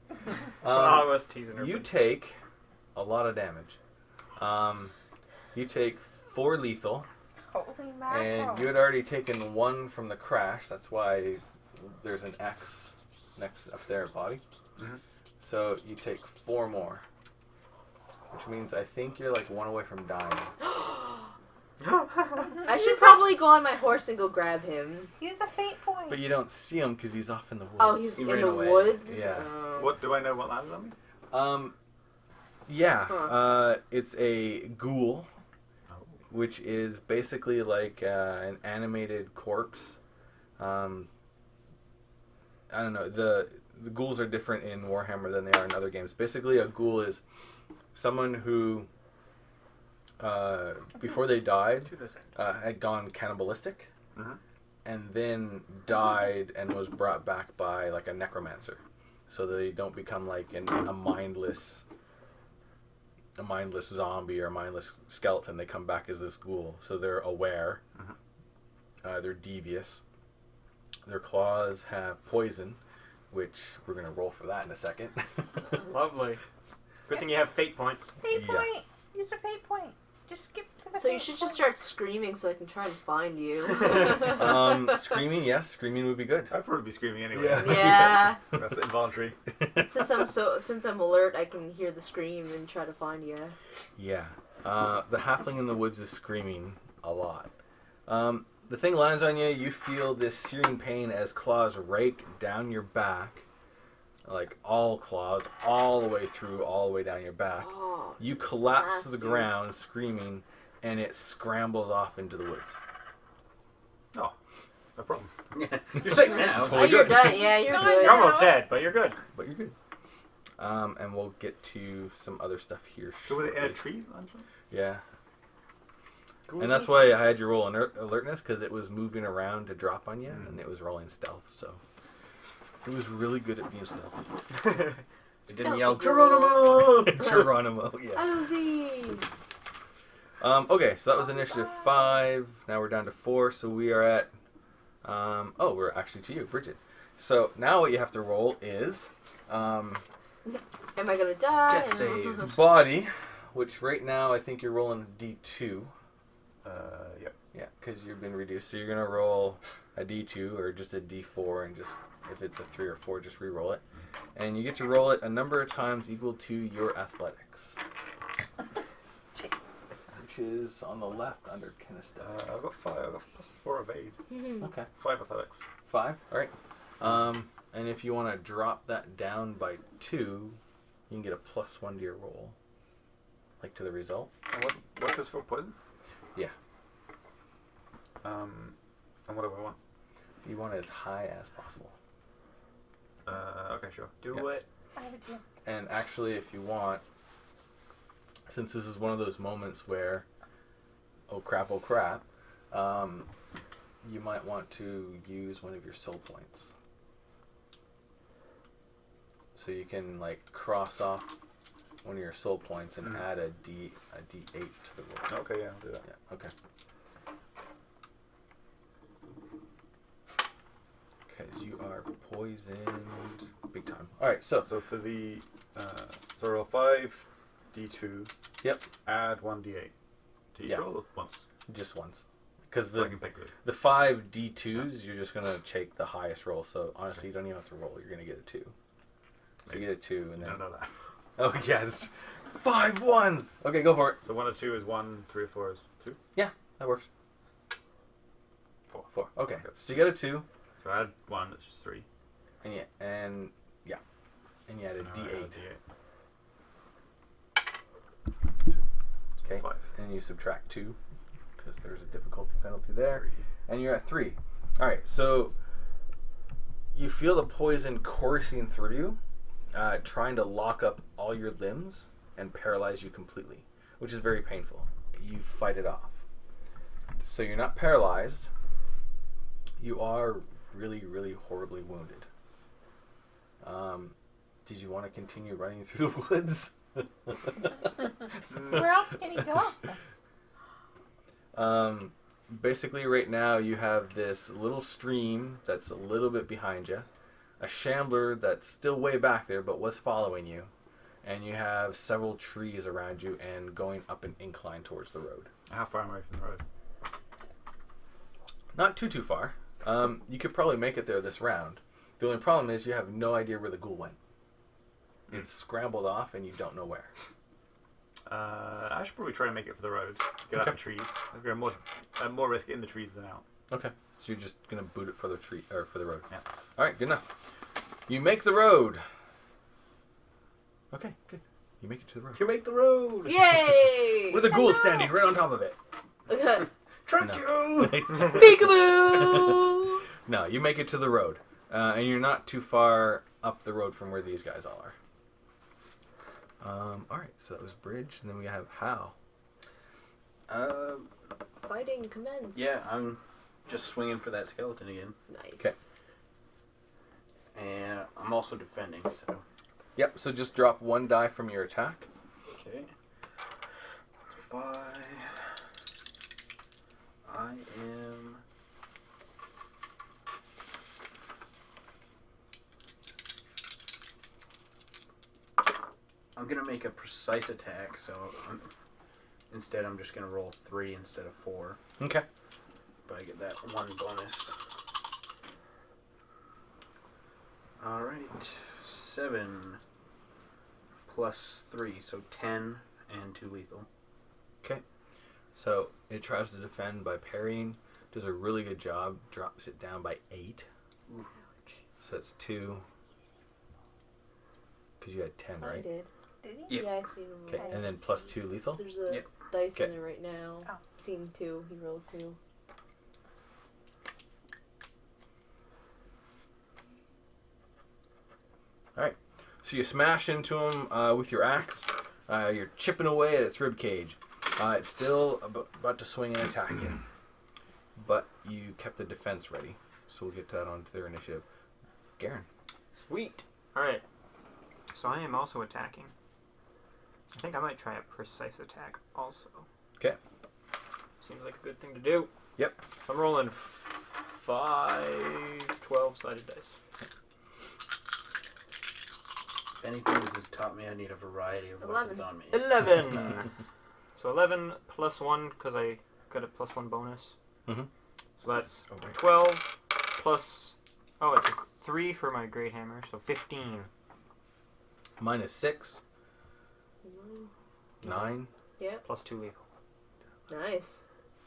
I was teasing her. You but- take a lot of damage. You take 4 lethal, Holy mackerel. and you had already taken 1 from the crash. That's why there's an X next up there, body. So you take 4 more. Which means I think you're like 1 away from dying. I should probably go on my horse and go grab him. Use a fate point. But you don't see him because he's off in the woods. Oh, he's He in ran the away. woods? Yeah. Oh. What do I know? What landed on me? Yeah. Huh. It's a ghoul, Oh. which is basically like an animated corpse. I don't know. The ghouls are different in Warhammer than they are in other games. Basically, a ghoul is someone who, before they died, To the same. had gone cannibalistic, Mhm. and then died and was brought back by like a necromancer, so they don't become like a mindless zombie or a mindless skeleton. They come back as this ghoul, so they're aware. They're devious. Their claws have poison, which we're gonna roll for that in a second. Lovely. Good thing you have fate points. Fate Yeah. point. Use a fate point. Just skip to the So fate you should point. just start screaming so I can try and find you. Screaming, yes, screaming would be good. I'd probably be screaming anyway. Yeah. Yeah. That's involuntary. Since I'm alert, I can hear the scream and try to find you. Yeah. The halfling in the woods is screaming a lot. The thing lands on you, you feel this searing pain as claws rake down your back. Like all claws, all the way through, all the way down your back. Oh, You collapse to the nasty. ground screaming, and it scrambles off into the woods. Oh, no problem. You're safe now. oh, Totally you're good. done. Yeah, you're Done. good. You're almost dead, but you're good. But you're good. And we'll get to some other stuff here. So were they in a shortly. tree? Angela? Yeah. And that's why I had you roll alertness, because it was moving around to drop on you, and it was rolling stealth, so it was really good at being stealthy. It didn't yell, Stealthy Geronimo! Geronimo, I yeah. don't see. Okay, so that was initiative 5. Now we're down to 4, so we are at... we're actually to you, Bridget. So now what you have to roll is Am I gonna die? Death save. body, which right now I think you're rolling a D2. Yep. Yeah, because you've been reduced. So you're going to roll a D2 or just a D4, and just if it's a 3 or 4, just re-roll it. And you get to roll it a number of times equal to your athletics, Jeez. which is on the left under kinesthetic. I've got 5. I've got +4 evade. Okay. 5 athletics. 5, all right. And if you want to drop that down by 2, you can get a +1 to your roll, like to the result. And what's this for? Poison? Yeah. And what do I want? You want it as high as possible. Okay, sure. Do Yeah. it. I have it too. And actually, if you want, since this is one of those moments where, oh crap, you might want to use one of your soul points. So you can like cross off one of your soul points and add a D8 to the roll. Okay, yeah, I'll do that. Yeah, okay. Because you are poisoned big time. Alright, so So for the so roll 5 D2. Yep. Add 1 D8 to each Yeah. roll once. just once. Because So I can pick the 5 D2s, you're just going to take the highest roll. So honestly, you don't even have to roll. You're going to get a 2. So you get a 2 and I then... don't know that. Oh, yeah. It's 5 1s! Okay, go for it. So 1 or 2 is 1, 3 or 4 is 2. That works. 4. 4. Okay. Okay. So you get a 2. So add 1, it's just 3. And you add a And I D8. add Okay. 5. And you subtract 2. Because there's a difficulty penalty there. And you're at 3. Alright, so you feel the poison coursing through you, trying to lock up all your limbs and paralyze you completely, which is very painful. You fight it off. So you're not paralyzed. You are really, really horribly wounded. Did you want to continue running through the woods? Where else can he go? Basically, right now you have this little stream that's a little bit behind you, a shambler that's still way back there but was following you, and you have several trees around you and going up an incline towards the road. How far am I from the road? Not too far. You could probably make it there this round. The only problem is you have no idea where the ghoul went. It's scrambled off, and you don't know where. I should probably try and make it for the road. Get out of the trees. I've got more risk in the trees than out. Okay. So you're just gonna boot it for the tree or for the road. Yeah. All right. Good enough. You make the road. Okay. Good. You make it to the road. You make the road. Yay! With a ghoul standing right on top of it. Okay. Truck you. Peekaboo! No, you make it to the road, and you're not too far up the road from where these guys all are. All right, so that was Bridge, and then we have Hal. Fighting commence. Yeah, I'm just swinging for that skeleton again. Nice. 'Kay. And I'm also defending, so. Yep. So just drop 1 die from your attack. Okay. 5. I am. I'm gonna make a precise attack, so instead I'm just gonna roll 3 instead of 4. Okay. But I get that 1 bonus. Alright. 7 plus 3, so 10 and 2 lethal. Okay. So it tries to defend by parrying. Does a really good job. Drops it down by 8. Ooh. So that's 2. Because you had 10, I right? did. Did he? Yep. Yeah, I see him. Okay. And then plus 2 lethal. There's a Yep. dice Okay. in there right now. Oh. Seen 2. He rolled 2. All right. So you smash into him with your axe. You're chipping away at its rib cage. It's still about to swing and attack you, but you kept the defense ready. So we'll get that onto their initiative. Garen. Sweet. Alright. So I am also attacking. I think I might try a precise attack also. Okay. Seems like a good thing to do. Yep. So I'm rolling 5 12-sided dice. If anything this has taught me, I need a variety of 11. weapons on me. 11! So 11 plus 1, because I got a plus 1 bonus. Mhm. So that's Oh, right. 12 plus... Oh, it's a 3 for my great hammer, so 15. Mine is 6. 9. Yep. Plus 2 lethal. Nice.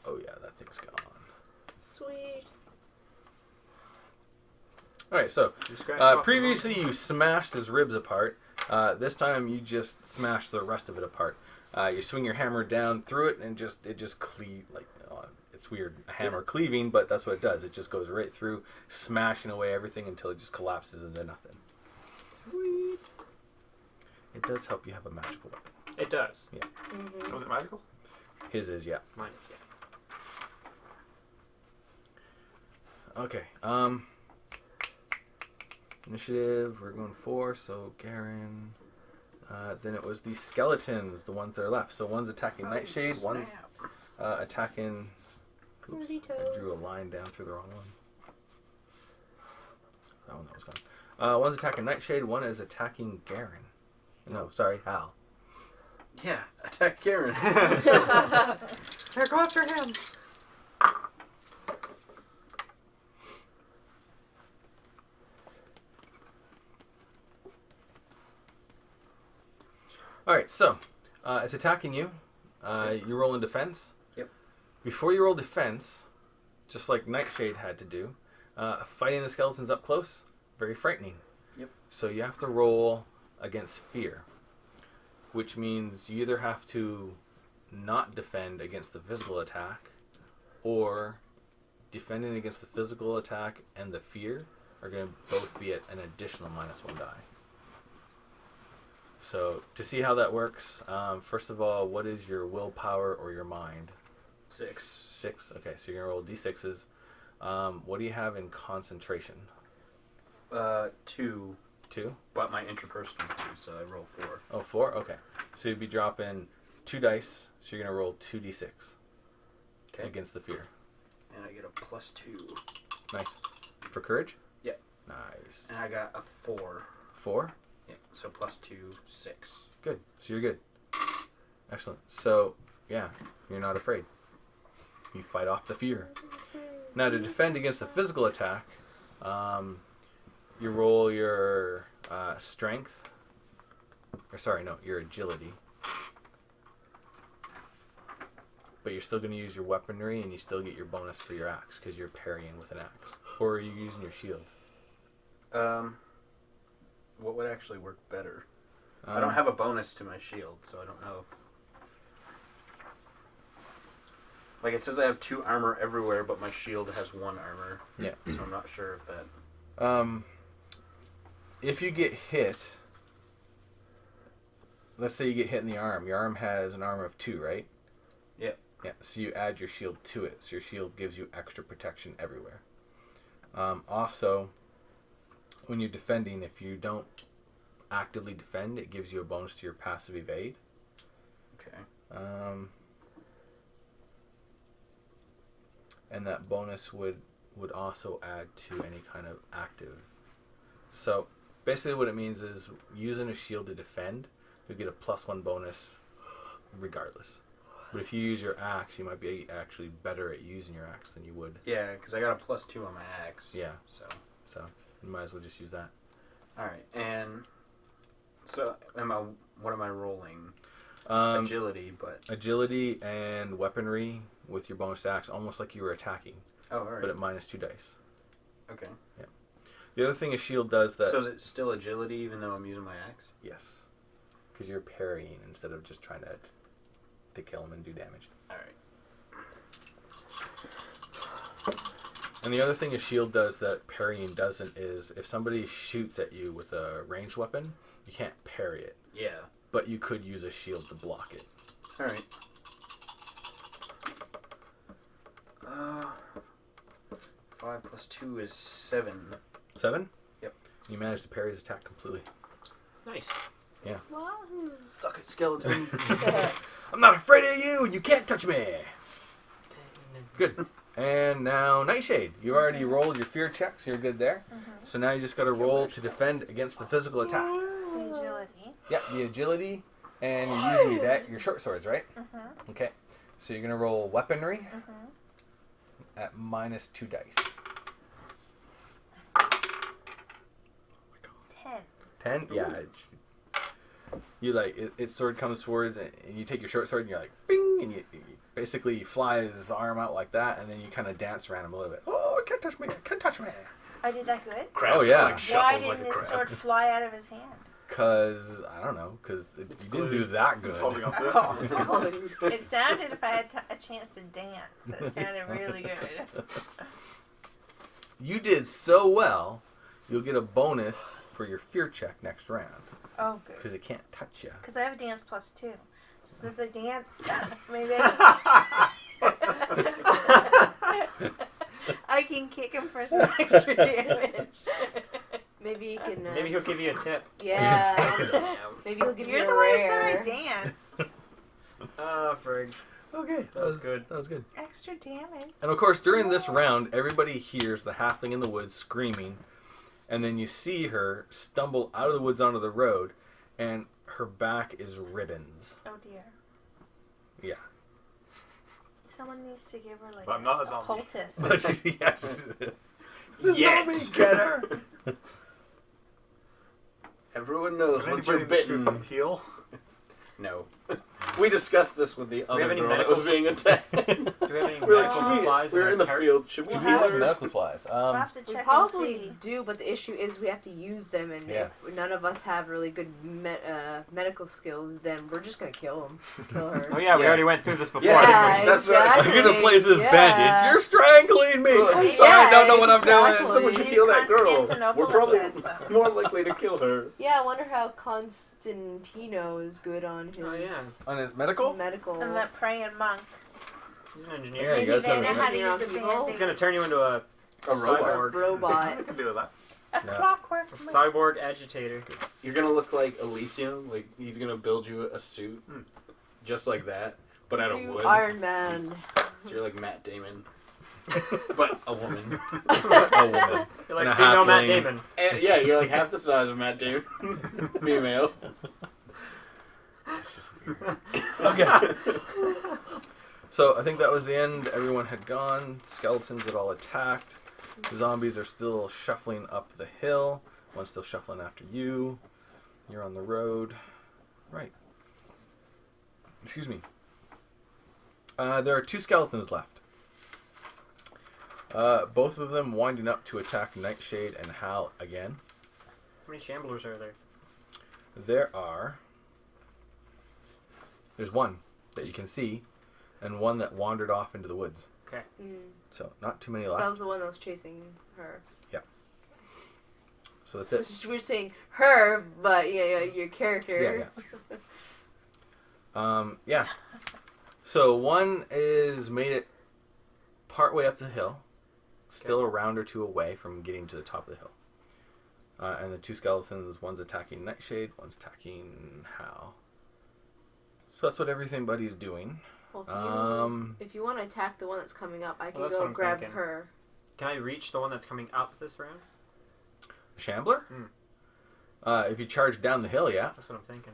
Oh yeah, that thing's gone. Sweet. All right. So You scratch off the previously you smashed his ribs apart. This time you just smash the rest of it apart. You swing your hammer down through it, and it just cleave like it's weird, a hammer cleaving, but that's what it does. It just goes right through, smashing away everything until it just collapses into nothing. Sweet. It does help you have a magical weapon. It does. Mm-hmm. Was it magical? His is, yeah. Mine is, yeah. Okay. Initiative. We're going 4. So Garen. Then it was the skeletons, the ones that are left. So one's attacking Nightshade. One's attacking. Oops, I drew a line down through the wrong one. That one that was gone. One's attacking Nightshade. One is attacking Garen. No, sorry, Hal. Yeah, attack Karen. Here, go after him! Alright, so it's attacking you. You roll in defense. Yep. Before you roll defense, just like Nightshade had to do, fighting the skeletons up close, very frightening. Yep. So you have to roll against fear, which means you either have to not defend against the physical attack, or defending against the physical attack and the fear are going to both be at an additional -1 die. So to see how that works, first of all, what is your willpower or your mind? 6. 6. Okay, so you're gonna roll d6s. What do you have in concentration? 2. 2. But my interpersonal 2, so I roll 4. Oh, 4. Okay, so you'd be dropping 2 dice. So you're gonna roll 2d6 Okay. against the fear. And I get a plus 2. Nice. For courage? Yep. Nice. And I got a 4. 4. Yeah, so plus 2, 6. Good. So you're good. Excellent. So yeah, you're not afraid. You fight off the fear. Now to defend against the physical attack, you roll your strength Or sorry, no, your agility. But you're still going to use your weaponry, and you still get your bonus for your axe because you're parrying with an axe. Or are you using your shield? What would actually work better? I don't have a bonus to my shield, so I don't know. Like, it says I have 2 armor everywhere, but my shield has 1 armor. Yeah. So I'm not sure if that... If you get hit, let's say you get hit in the arm. Your arm has an armor of 2, right? Yeah. Yeah, so you add your shield to it. So your shield gives you extra protection everywhere. Also, when you're defending, if you don't actively defend, it gives you a bonus to your passive evade. Okay. And that bonus would also add to any kind of active. So basically what it means is using a shield to defend, you'll get a +1 bonus regardless. But if you use your axe, you might be actually better at using your axe than you would. Yeah, because I got a +2 on my axe. Yeah. So You might as well just use that. Alright, and... So, what am I rolling? Agility, but... Agility and weaponry with your bonus axe, almost like you were attacking. Oh, alright. But at -2 dice. Okay. Yeah. The other thing a shield does that... So is it still agility even though I'm using my axe? Yes. Because you're parrying instead of just trying to kill him and do damage. Alright. And the other thing a shield does that parrying doesn't is if somebody shoots at you with a ranged weapon, you can't parry it. Yeah. But you could use a shield to block it. Alright. 5 + 2 is 7. 7? Yep. You managed to parry his attack completely. Nice. Yeah. Wahoo. Suck it, skeleton. I'm not afraid of you! You can't touch me! Good. And now Nightshade. You already rolled your fear check, so you're good there. So now you just got to roll to defend against the physical attack. The agility. Yeah, the agility, and you're using your short swords, right? Mm-hmm. Okay. So you're going to roll weaponry Mm-hmm. at -2 dice. 10. 10? Yeah. You its sword comes towards, and you take your short sword, and you're like, bing, and you basically fly his arm out like that, and then you kind of dance around him a little bit. Oh, it can't touch me! It can't touch me! I did that good? Oh, yeah. Like, Why shuffles didn't like a his crab. sword fly out of his hand? Because, I don't know, because you didn't do that good. He's holding on to it. Oh. It's going. It sounded if I had a chance to dance. It sounded really good. You did so well, you'll get a bonus for your fear check next round. Oh, good. Because it can't touch you. Because I have a dance +2. So since I danced, maybe I can kick him for some extra damage. Maybe you can. Maybe he'll give you a tip. Yeah. Maybe he'll give You're you the a one who said rare. I danced. Ah, frig. Okay, That was good. That was good. Extra damage. And of course, during this round, everybody hears the halfling in the woods screaming, and then you see her stumble out of the woods onto the road, and her back is ribbons. Oh dear. Yeah. Someone needs to give her like But I'm not a zombie. poultice. Yeah. Yet. Get her! Everyone knows Can once you're anybody in this bitten. group heal? No. We discussed this with the have other any girl that medical was being attacked. Do we have any We're like, medical should we, supplies? we're in the our field. Should we We'll heal have her? Medical supplies. We'll have to We check and probably see. do, but the issue is we have to use them, and Yeah. if none of us have really good medical skills, then we're just gonna kill him. Kill her. Oh yeah, we Yeah. already went through this before. Yeah, didn't we? that's right. exactly. I'm gonna place this Yeah. bandage. You're strangling me! I'm sorry, I don't know what I'm exactly. doing. Someone should Maybe heal that girl. Constantinople We're probably says so. more likely to kill her. Yeah, I wonder how Constantino is good on his Oh, yeah. On his medical? medical. And that praying monk. He's an Yeah, engineer. you Maybe guys they have know a how to medical use a people. band-aid. He's gonna turn you into a cyborg. I Robot. can deal with that. A No. clockwork. A cyborg agitator. You're gonna look like Elysium. Like he's gonna build you a suit, just like that, but out of You wood. Iron Man. So you're like Matt Damon, but a woman. A woman. You're like And a female Matt halfling. Damon. And, yeah, you're like half the size of Matt Damon, female. It's just weird. Okay. So I think that was the end. Everyone had gone. Skeletons had all attacked. The zombies are still shuffling up the hill. One's still shuffling after you. You're on the road. Right. Excuse me. There are 2 skeletons left. Both of them winding up to attack Nightshade and Hal again. How many shamblers are there? There's one that you can see, and one that wandered off into the woods. Okay. So not too many left. That was the one that was chasing her. So that's it. We're saying her, but yeah, your character. Yeah. So one is made it partway up the hill, still a round or 2 away from getting to the top of the hill. And the 2 skeletons, one's attacking Nightshade, one's attacking Hal. So that's what everybody's doing. Well, if you want to attack the one that's coming up, I can that's go what I'm grab thinking. her. Can I reach the one that's coming up this round? Shambler? If you charge down the hill, yeah. That's what I'm thinking.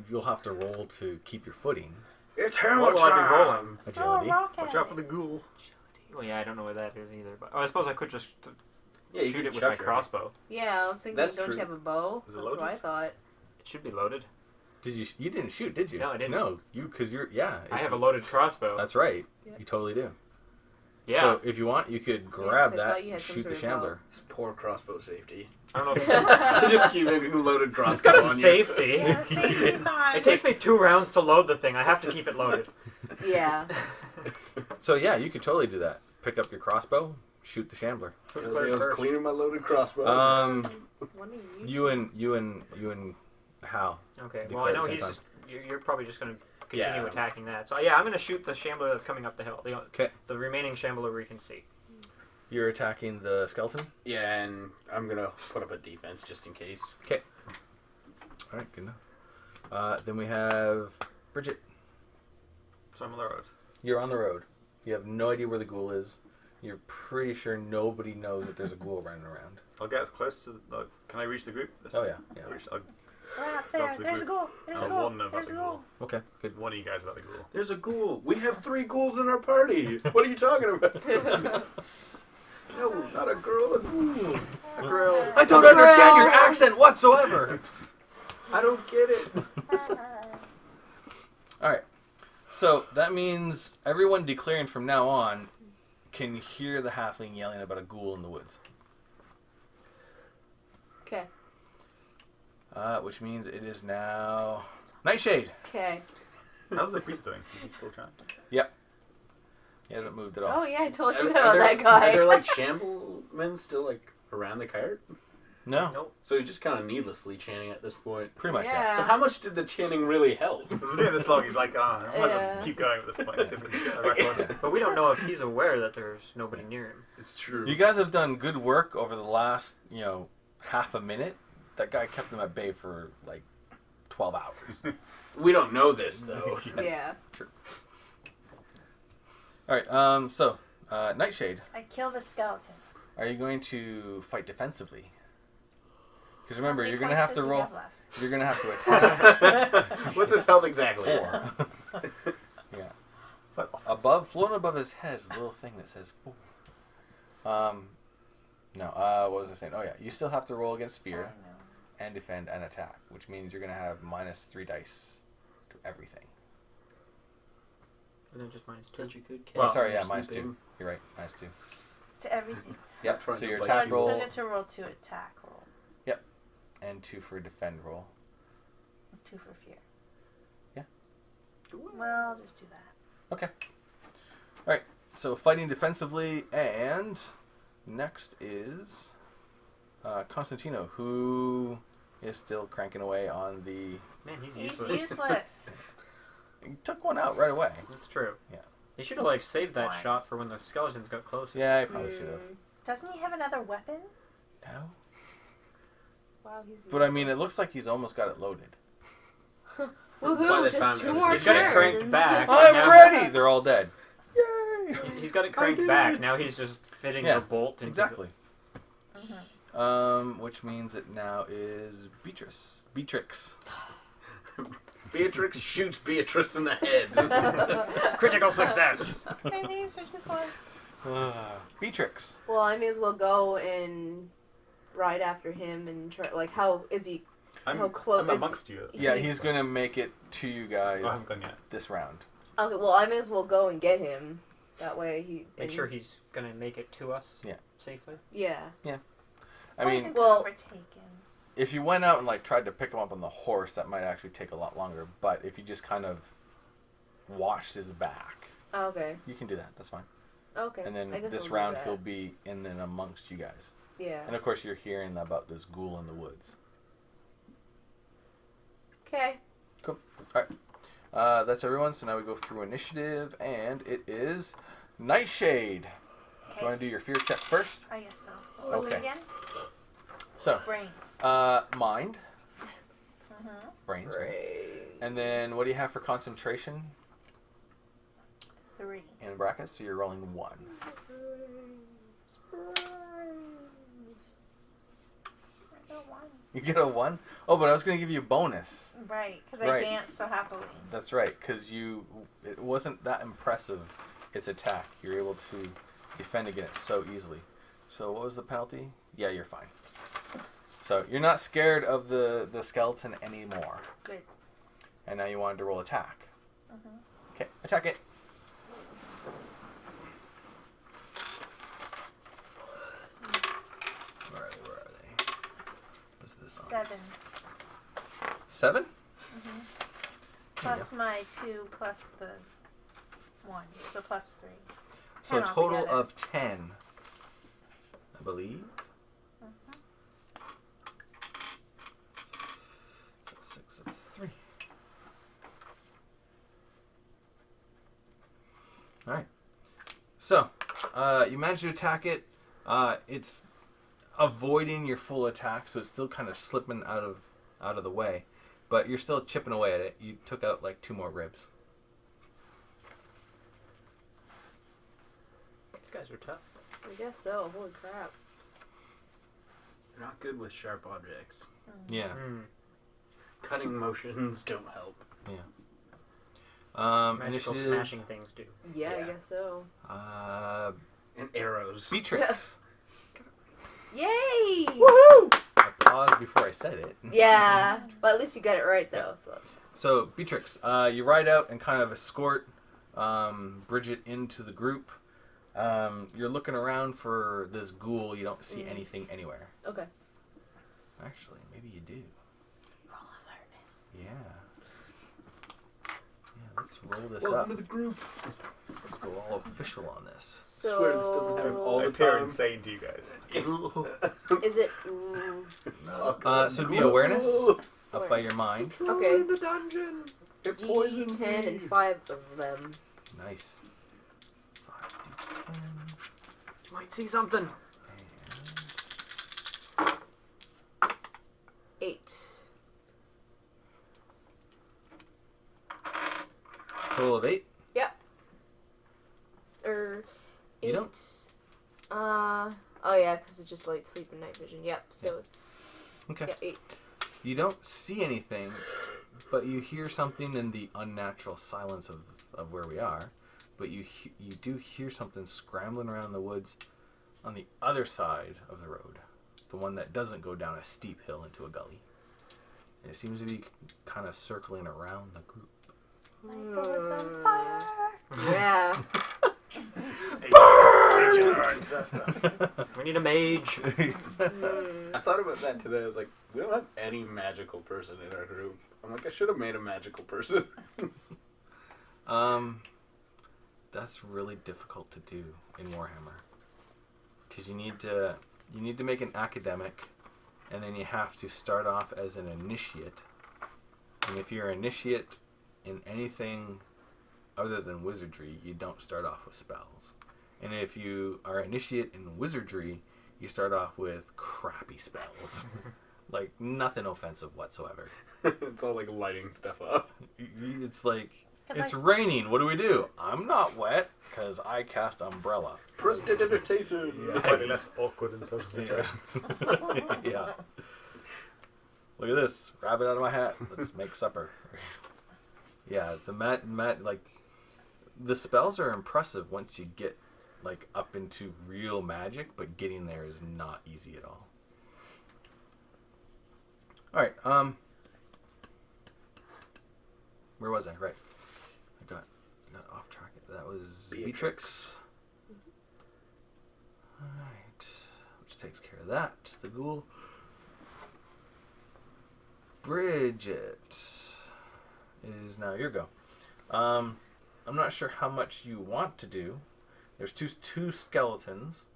You'll have to roll to keep your footing. It's What hammer will I be rolling? time. Agility. Watch out for the ghoul. Well, yeah, I don't know what that is either. But I suppose I could just Yeah, you shoot can it with chuck my her. crossbow. Yeah, I was thinking, That's don't true. you have a bow? Is it That's what I loaded? thought. It should be loaded. Did you? You didn't shoot, did you? No, I didn't. No, because you're. Yeah. I it's- have a loaded crossbow. That's right. Yeah. You totally do. Yeah. So if you want, you could grab 'cause I that thought you and had some shoot the sort of bow. shambler. It's poor crossbow safety. I don't know if it's... Just keep having loaded crossbow It's got a on you. safety. Yeah, safety's on. It takes me 2 rounds to load the thing. I have to keep it loaded. Yeah. So yeah, you could totally do that. Pick up your crossbow, shoot the shambler. Who I declares was first? cleaning my loaded crossbow. One of You and Hal. Okay. Declare Well, I at know the same he's time. just... You're probably just going to continue Yeah. attacking that. So yeah, I'm going to shoot the shambler that's coming up the hill. Okay. The remaining shambler we can see. You're attacking the skeleton. Yeah, and I'm gonna put up a defense just in case. Okay. All right, good enough. Then we have Bridget. So I'm on the road. You're on the road. You have no idea where the ghoul is. You're pretty sure nobody knows that there's a ghoul running around. I'll get as close to the... can I reach the group? Oh yeah, yeah. I'll Right up Go there. up to the There's a group. goal. There's a I'll goal. warn them about There's a the goal. ghoul. Okay, good. One of you guys about the ghoul. There's a ghoul. We have 3 ghouls in our party. What are you talking about? No, not a girl, a ghoul. A girl. I don't understand your accent whatsoever. I don't get it. All right. So that means everyone declaring from now on can hear the halfling yelling about a ghoul in the woods. Okay. Which means it is now Nightshade. Okay. How's the priest doing? Is he still trying? He hasn't moved at all. Oh yeah, I totally Are forgot about that guy. Are there like shamblemen still like around the cart? No, Nope. So you're just kind of needlessly chanting at this point. pretty much. Yeah. So how much did the chanting really help? Because we're doing this long, he's like, I might as well Yeah. keep going at this point. See if we can get a record. But we don't know if he's aware that there's nobody near him. It's true. You guys have done good work over the last, half a minute. That guy kept them at bay for like 12 hours. We don't know this though. Yeah. All right. So Nightshade, I kill the skeleton. are you going to fight defensively? Because remember, How many you're gonna points have to does he roll. have left? You're gonna have to attack. What's his health exactly? 4. Yeah. But Floating above his head is a little thing that says 4. No. What was I saying? Oh yeah, you still have to roll against fear I know. and defend and attack, which means you're gonna have -3 dice to everything. And then just minus 2. That you could Well, cast sorry, when yeah, you're -2. sleeping. You're right, -2. To everything. Yep. Trying So to your bite So I attack you. still roll get to roll 2 attack roll. and 2 for defend roll. 2 for fear. Yeah. Well, I'll just do that. Okay. All right. So fighting defensively, and next is Constantino, who is still cranking away on the. Man, he's He's useless. useless. He took one out right away. That's true. Yeah. He should have saved that Why? shot for when the skeletons got closer. Yeah, I probably should have. Doesn't he have another weapon? No. Wow, he's But I mean, it looks like he's almost got it loaded. By Woohoo! the time Just 2 more He's got it cranked turns. back. I'm now- ready. They're all dead. Yay! He's got it I cranked did back. it. Now he's just fitting Yeah, the bolt into Exactly. Mm-hmm. Which means it now is Beatrix. Beatrix shoots Beatrice in the head. the critical success. My names are too close. Beatrix. Well, I may as well go and ride after him and try. Like, how is he how close? I'm amongst you. Yeah, he's gonna make it to you guys I haven't gone yet. this round. Okay, well, I may as well go and get him. That way he... Make sure he's gonna make it to us. Yeah. Safely. Yeah. I mean, well- overtake him. if you went out and like tried to pick him up on the horse, that might actually take a lot longer. But if you just kind of watched his back, Okay. you can do that. That's fine. Okay. And I then guess this I'll do round that. he'll be in and amongst you guys. Yeah. And of course you're hearing about this ghoul in the woods. Okay. That's everyone. So now we go through initiative, and it is Nightshade. Okay. You want to do your fear check first? I guess so. What was Okay. it again? So, Brains. mind, Mm-hmm. brains, right? Great. And then what do you have for concentration 3. in brackets? So you're rolling 1. I got 1. You get a 1? Oh, but I was going to give you a bonus. Right, because Right. I danced so happily. That's right, because it wasn't that impressive, its attack. You're able to defend against it so easily. So what was the penalty? Yeah, you're fine. So you're not scared of the skeleton anymore. Good. And now you wanted to roll attack. Mm-hmm. Okay, attack it. Where are they? What's this on? 7. 7? Mm-hmm. Plus my 2 plus the 1. So plus 3. So a 10 total altogether. of 10, I believe. Mhm. 6, that's 3. Alright. So, you managed to attack it. It's avoiding your full attack, so it's still kind of slipping out of the way. But you're still chipping away at it. You took out like 2 more ribs. These guys are tough. I guess so. Holy crap. You're not good with sharp objects. Yeah. Cutting motions don't help. Magical Initiative. smashing things do. Yeah, I Yeah. guess so. And arrows. Beatrix. Yay! I paused before I said it. Yeah, but at least you got it right though. So. So, Beatrix, you ride out and kind of escort Bridget into the group. You're looking around for this ghoul. You don't see anything anywhere. Okay. Actually, maybe you do. Roll alertness. Yeah. Yeah, let's roll this Welcome up. to the group. Let's go all official on this. So. Swear this doesn't happen all I the appear time. insane to you guys. Is it? So it'd be awareness up by your mind. Okay. In the dungeon. It poisoned D10 me. and 5 of them. Nice. 5d10. You might see something. And 8. total of 8. Or 8. You don't? Oh yeah, because it's just light sleep and night vision. Yep. So it's Okay. yeah 8. You don't see anything, but you hear something in the unnatural silence of where we are. But you do hear something scrambling around the woods on the other side of the road, the one that doesn't go down a steep hill into a gully. And it seems to be kind of circling around the group. My boat's on fire. Yeah. Burns that stuff. We need a mage. I thought about that today. I was like, we don't have any magical person in our group. I'm like, I should have made a magical person. That's really difficult to do in Warhammer, because you need to make an academic, and then you have to start off as an initiate. And if you're an initiate in anything other than wizardry, you don't start off with spells. And if you are initiate in wizardry, you start off with crappy spells. Like, nothing offensive whatsoever. It's all like lighting stuff up. It's like, Could it's I- raining, what do? I'm not wet, because I cast Umbrella. Prestidigitation. Yeah, slightly less awkward in social situations. Yeah. Look at this. Grab it out of my hat. Let's make supper. Yeah, like, the spells are impressive once you get, like, up into real magic, but getting there is not easy at all. All right. Where was I? Right. I got off track. That was Beatrix. All right. Which takes care of that. The ghoul. Bridget is now your go. I'm not sure how much you want to do. There's two skeletons,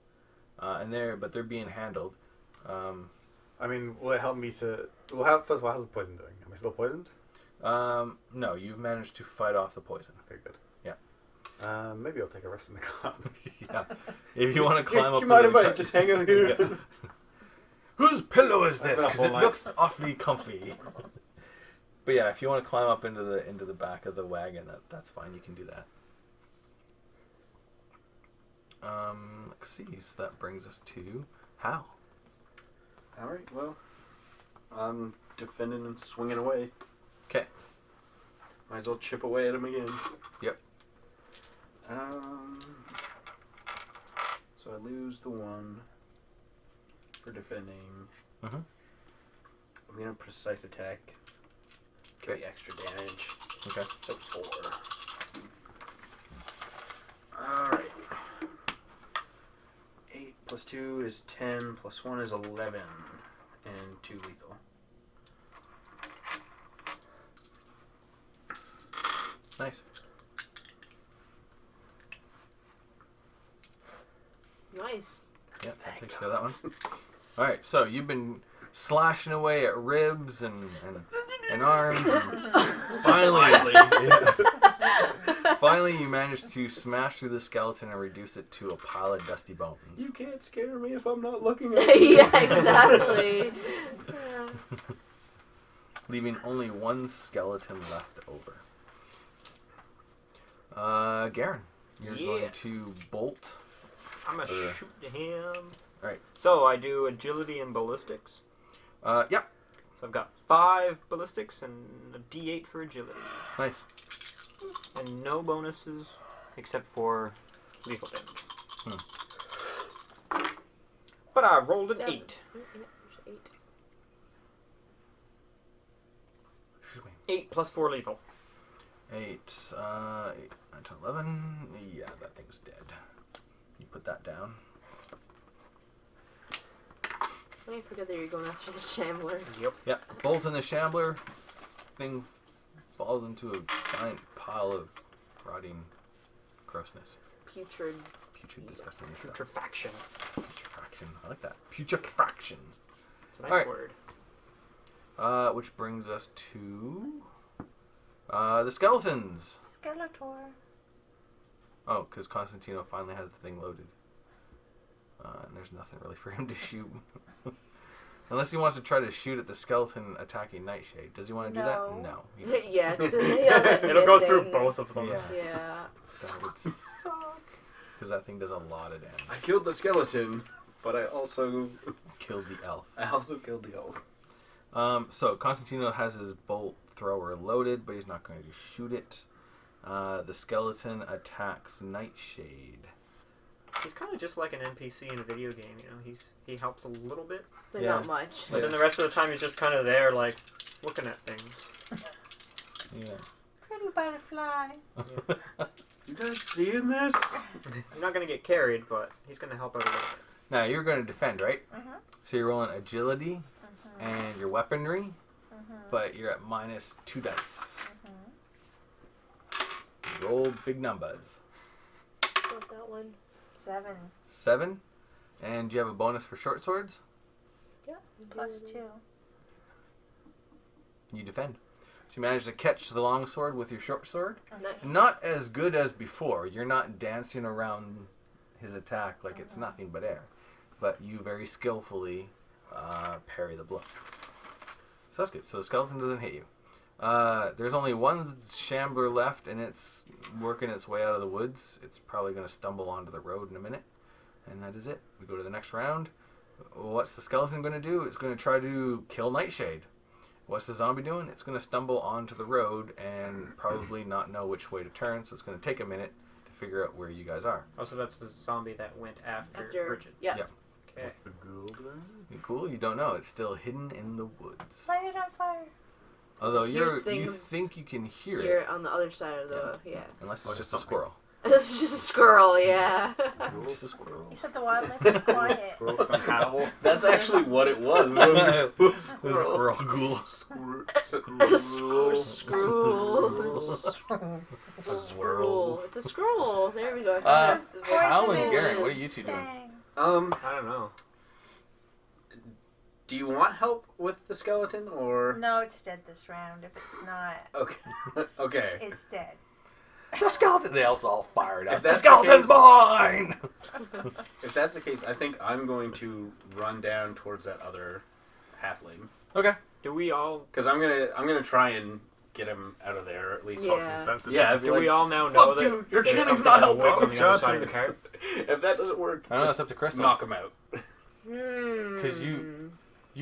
but they're being handled. I mean, will it help me to... Well, first of all, how's the poison doing? Am I still poisoned? No, you've managed to fight off the poison. Okay, good. Yeah. Maybe I'll take a rest in the car. Yeah. If you want to climb up... You mind to if the I car- just hang out here? Yeah. Whose pillow is this? That's Because it all looks awfully comfy. But yeah, if you want to climb up into the back of the wagon, that's fine. You can do that. Let's see. So that brings us to Hal. Alright, well, I'm defending and swinging away. Okay. Might as well chip away at him again. Yep. So I lose the 1 for defending. Mhm. I'm going to precise attack. Give Okay. me extra damage. Okay. So 4. Alright. 8 plus 2 is 10, plus 1 is 11, and 2 lethal. Nice. Nice. Yeah, that takes care of that one. All right, so you've been slashing away at ribs and arms, and finally you managed to smash through the skeleton and reduce it to a pile of dusty bones. You can't scare me if I'm not looking at you. Yeah, exactly. Leaving only one skeleton left over. Garen, you're going to bolt. I'm going to shoot him. Right. So I do agility and ballistics. Yep. So I've got 5 ballistics and a D8 for agility. Nice. And no bonuses except for lethal damage. But I rolled an 8. 8 plus 4 lethal. 8, 8, 9, 10, 11. Yeah, that thing's dead. You put that down. I forget that you're going after the shambler. Yep. Yeah, bolt in the shambler. Thing falls into a giant pile of rotting grossness. Putrid. Putrid, disgusting stuff. Putrefaction. Putrefaction. I like that. Putrefaction. It's a nice Alright. word. Which brings us to the skeletons. Skeletor. Oh, because Constantino finally has the thing loaded. And there's nothing really for him to shoot. Unless he wants to try to shoot at the skeleton attacking Nightshade. Does he want to do that? No. No. He doesn't. Yeah, because they all get It'll go missing. through both of them. Yeah. Yeah. That would suck. Because that thing does a lot of damage. I killed the skeleton, but I also Killed the elf. killed the elf. So Constantino has his bolt thrower loaded, but he's not going to shoot it. The skeleton attacks Nightshade. He's kind of just like an NPC in a video game, you know. He helps a little bit, But Yeah. not much. but then the rest of the time he's just kind of there, like looking at things. Yeah. Pretty butterfly. You guys seeing this? He's not gonna get carried, but he's gonna help out a little bit. Now you're going to defend, right? Mhm. So you're rolling agility and your weaponry, Mhm. but you're at -2 dice. Mhm. Roll big numbers. Got that one. 7 7. And do you have a bonus for short swords? Yeah. plus 2. You defend. So you manage to catch the long sword with your short sword. Nice. Not as good as before. You're not dancing around his attack like it's nothing but air. But you very skillfully parry the blow. So that's good. So the skeleton doesn't hit you. There's only one shambler left, and it's working its way out of the woods. It's probably going to stumble onto the road in a minute. And that is it. We go to the next round. What's the skeleton going to do? It's going to try to kill Nightshade. What's the zombie doing? It's going to stumble onto the road and probably not know which way to turn, so it's going to take a minute to figure out where you guys are. Also, that's the zombie that went after After. Bridget. Yeah. Yep. Okay. Okay. What's the ghoul doing? Cool. You don't know. It's still hidden in the woods. Light it on fire. Although Hear you things think you can hear Here it, on the other side of the unless Or it's just just a something. squirrel. This is just a squirrel, yeah. Just a squirrel. You said the wildlife was quiet. Squirrel's gone cannibal. That's actually what it was. The Squirrel. squirrel ghoul. Scroll. It's a scroll. There we go. Al and Garen, what are you two doing? Dang. I don't know. Do you want help with the skeleton or? No, it's dead this round. If it's not, Okay. Okay. it's dead. The skeleton. They all fired up. If The that's the skeleton's case- mine. If that's the case, I think I'm going to run down towards that other halfling Okay. Do we all? because I'm gonna try and get him out of there at least. Yeah. Talk some sense into Yeah. him. I'd be Do like, we all now know Look, that dude, your there's channing's something not in the woods on helping. the other side of the John, cart? If that doesn't work, I don't know. It's just up to Crystal. knock him out. Because you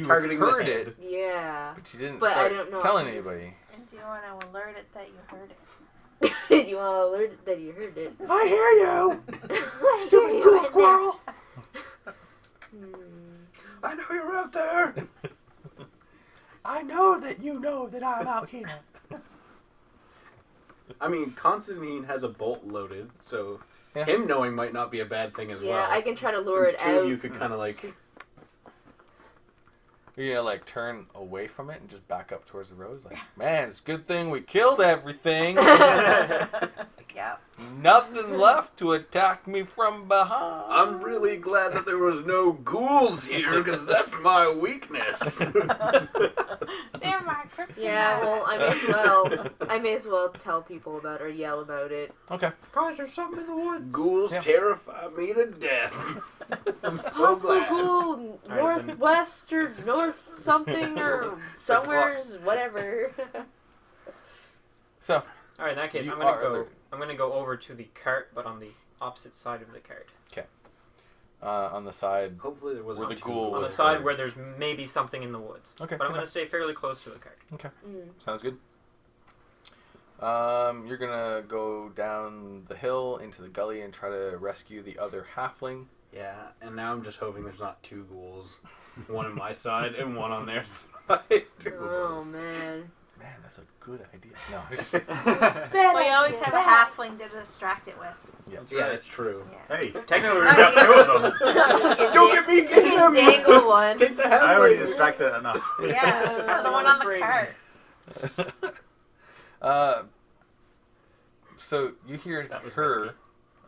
Targeting the heard head. it, Yeah. but you didn't But I start don't know. telling anybody. And do you want to alert it that you heard it? You want to alert that you heard it. I hear you, I hear stupid you ghoul in there. squirrel. Hmm. I know you're out there. I know that you know that I'm out here. I mean, Constantine has a bolt loaded, so Yeah. him knowing might not be a bad thing as Yeah, well. I can try to lure Since it two of out. you could kind of like. You're gonna like turn away from it and just back up towards the road. It's like, man, it's a good thing we killed everything. Yep. Nothing left to attack me from behind. I'm really glad that there was no ghouls here because that's my weakness. They're my kryptonite. Yeah, well, I may as well tell people about it or yell about it. Okay. Guys, there's something in the woods. Ghouls Yeah. terrify me to death. I'm so Possible glad. ghoul, Alright, then. northwest or north something or somewheres, whatever. So All right, in that case, You I'm gonna are go. alerted. I'm gonna go over to the cart, but on the opposite side of the cart. on the side. Hopefully there wasn't Where the two ghoul On the was- side where there's maybe something in the woods. Okay. But I'm okay. gonna stay fairly close to the cart. Sounds good. You're gonna go down the hill into the gully and try to rescue the other halfling. Yeah, and now I'm just hoping there's not two ghouls. One on my side and one on their side. Oh man. Man, that's a good idea. No. Well, you always have a halfling to distract it with. Yeah. Yeah, it's true. Yeah. Hey, Technically, we've got two of them. Don't get me You getting can them! dangle one. Take the I already halfling! distracted enough. Yeah, the one on the cart. So you hear That was her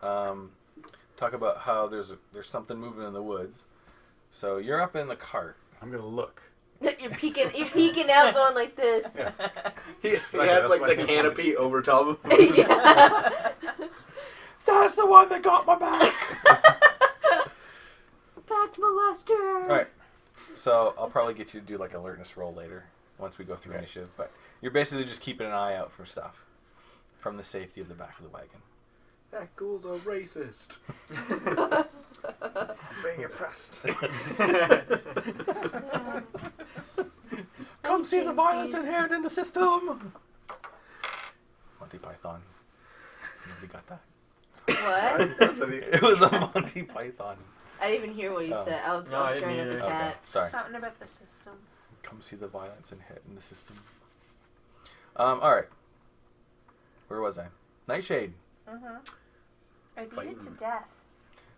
talk about how there's something moving in the woods. So you're up in the cart. I'm gonna look. You're peeking out, going like this. Yeah. He Okay, has that's like my the new canopy over top of him. Yeah. That's the one that got my back. Back molester. All right. So I'll probably get you to do like an alertness roll later once we go through initiative. But you're basically just keeping an eye out for stuff from the safety of the back of the wagon. That ghoul's a racist. Being oppressed. Come see the violence inherent in the system. Monty Python. Nobody got that. What? That's with you. It was a Monty Python. I didn't even hear what you Oh. said. I was No, I didn't staring at the either. Okay. cat. Sorry. Something about the system. Come see the violence inherent in the system. All right. Where was I? Nightshade. I beat it to Fighting. death.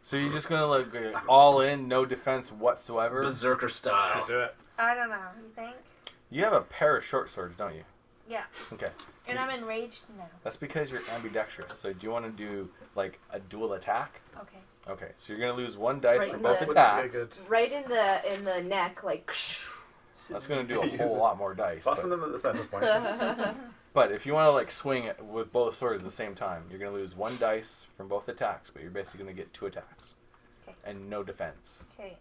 So you're just gonna like go all in, no defense whatsoever. Berserker style. Just do it. I don't know. You think? You have a pair of short swords, don't you? Yeah. Okay. And I'm enraged now. That's because you're ambidextrous. So do you want to do like a dual attack? Okay. Okay. So you're gonna lose one dice Right for in both the- attacks. Good. Right in the neck, like. That's gonna do a whole lot more dice. Busting But, them at the center point. but if you want to like swing it with both swords at the same time, you're gonna lose one dice from both attacks, but you're basically gonna get 2 attacks. Okay. And no defense. Okay.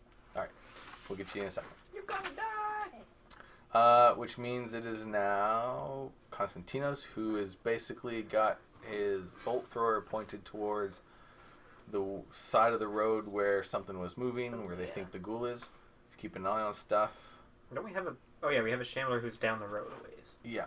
We'll get you in a second. You're gonna die. Which means it is now Constantinos, who has basically got his bolt thrower pointed towards the side of the road where something was moving, where they think the ghoul is. He's keeping an eye on stuff. Don't we have a? Oh yeah, we have a shambler who's down the road a ways. Yeah.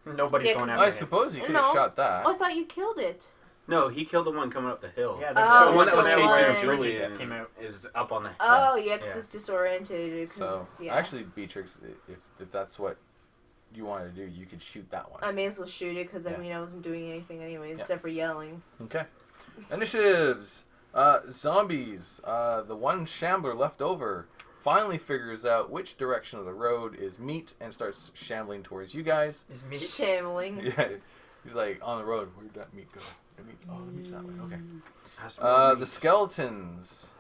Nobody's Yeah, going 'cause after I him. suppose you could have No. shot that. Oh, I thought you killed it. No, he killed the one coming up the hill. Yeah, Oh, the one that was so chasing one- Julian came out. is up on the hill. Oh, yeah, because Yeah. it's disorientated. 'cause So yeah. actually, Beatrix, if that's what you want to do, you could shoot that one. I may as well shoot it because Yeah. I mean I wasn't doing anything anyways Yeah. except for yelling. Okay. Initiatives. Zombies. The one shambler left over finally figures out which direction of the road is meat and starts shambling towards you guys. Is meat? Shambling. Yeah. He's like, on the road. Where'd that meat go? The meat, oh, the meat's that way. Okay. That's more The meat. skeletons.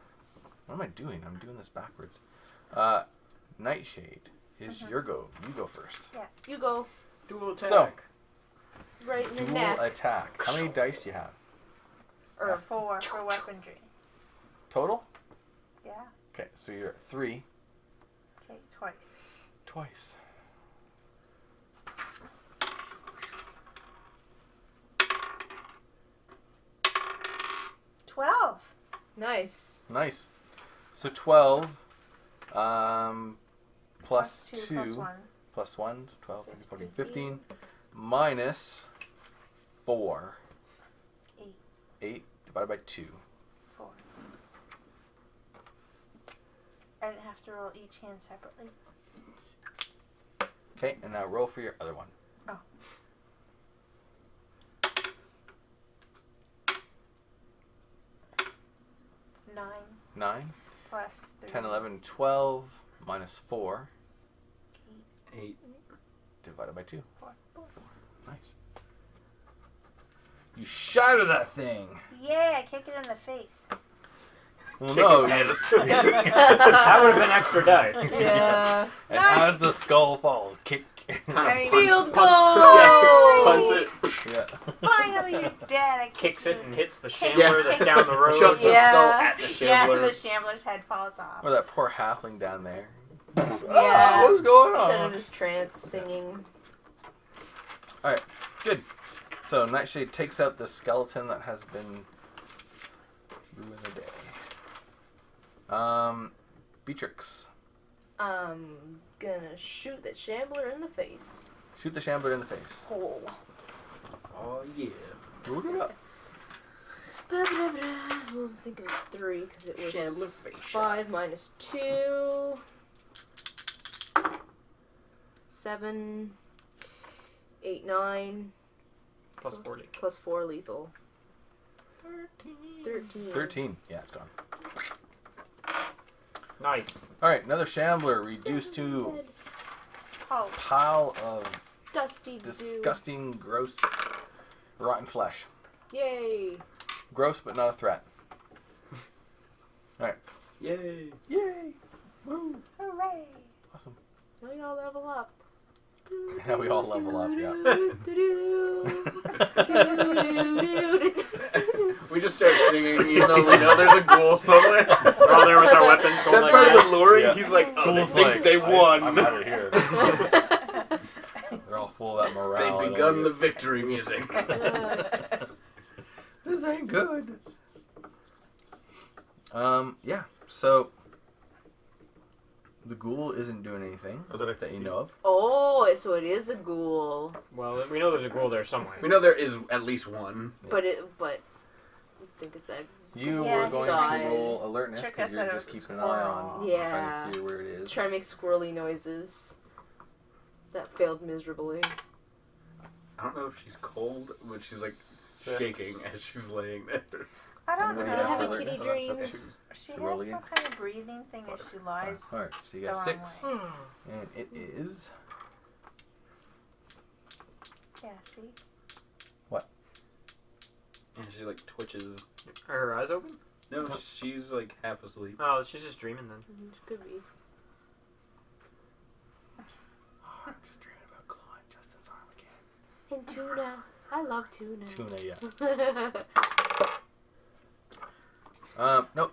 What am I doing? I'm doing this backwards. Nightshade is your go. You go first. You go Dual attack. So- right in the Dual neck. attack. How many dice do you have? Or 4 for weaponry. Total? Yeah. Okay, so you're at 3. Okay, twice. Twice. Nice. Nice. So 12. Plus 2. Plus 1. Plus 1. 12, 13, 14, 15. Minus 4. 8. 8 divided by 2. 4. I didn't have to roll each hand separately. Okay, and now roll for your other one. Oh. Nine 9. plus 3. 10, 11, 12. Minus 4. 8. Divided by 2. 4. Nice. You shatter that thing. Yeah, kick it in the face. Well, Kick no. its head. That would have been extra dice. Yeah. And as the skull falls, kick. Hey, Field Punch goal! it. Yeah. Finally, you're dead. I Kicks it and hits the Kick- shambler that's down the road. Chuck the Yeah. skull at the Yeah, shambler. the shambler's head falls off. Or that poor halfling down there. Yeah. What's going Instead of on? just trance singing. Alright, good. So Nightshade takes out the skeleton that has been ruining the day. Beatrix. Gonna shoot that shambler in the face. Shoot the shambler in the face. Hole. Oh, yeah. Root it up. Blah, blah, blah. I supposed to think it was 3 because it was Shambler face 5 shots. minus 2. 7. 8, 9. Plus 40. Plus 4 lethal. 13. 13. Yeah, it's gone. Nice. Alright, another shambler reduced to Oh, a pile of Dusty disgusting, gross, rotten flesh. Goo. Yay. Gross, but not a threat. Alright. Yay. Yay! Woo! hooray! Awesome. Now we all level up. Now we all level up, yeah. We just start singing, even though we know there's a ghoul somewhere. We're all there with our weapons. going That's like part of this. the luring. Yeah. He's like, oh, they Ghoul's think like, they won. I'm out of here. They're all full of that morale. They've begun the victory music. This ain't good. Yeah, so the ghoul isn't doing anything that you know of. Oh, so it is a ghoul. Well, we know there's a ghoul there somewhere. We know there is at least one. But I think it's that. You Yeah, were going size. to roll alertness Trick because us you're that it just was a keeping an eye on squirrel. Yeah. trying to figure where it is. Trying to make squirrely noises. That failed miserably. I don't know if she's cold, but she's like shaking as she's laying there. I don't Anybody Are you have know. having alertness? kitty Oh, that's okay. dreams? She To roll has some again? kind of breathing thing if she lies. Alright, so you the got wrong 6, way. and it is Yeah, see? And she like twitches. Are her eyes open? No, she's like half asleep. Oh, she's just dreaming then. Could be. I'm just dreaming about clawing Justin's arm again. And tuna. I love tuna. Tuna, yeah. No,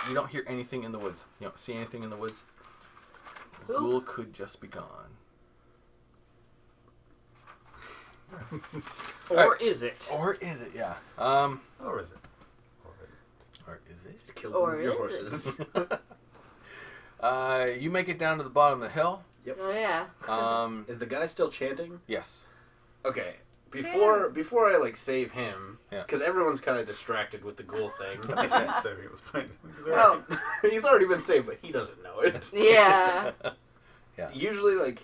you don't hear anything in the woods. You don't see anything in the woods. The Who? ghoul could just be gone. Or Alright. is it? Or is it? Yeah. Or is it? Or is it? Just killed Or one of your is it? horses. You make it down to the bottom of the hill. Oh yeah. Is the guy still chanting? Yes. Okay. before I like save him, Yeah. because everyone's kind of distracted with the ghoul thing. I can't say it was fine. Well, he's already been saved, but he doesn't know it. Yeah. Yeah. Usually, like,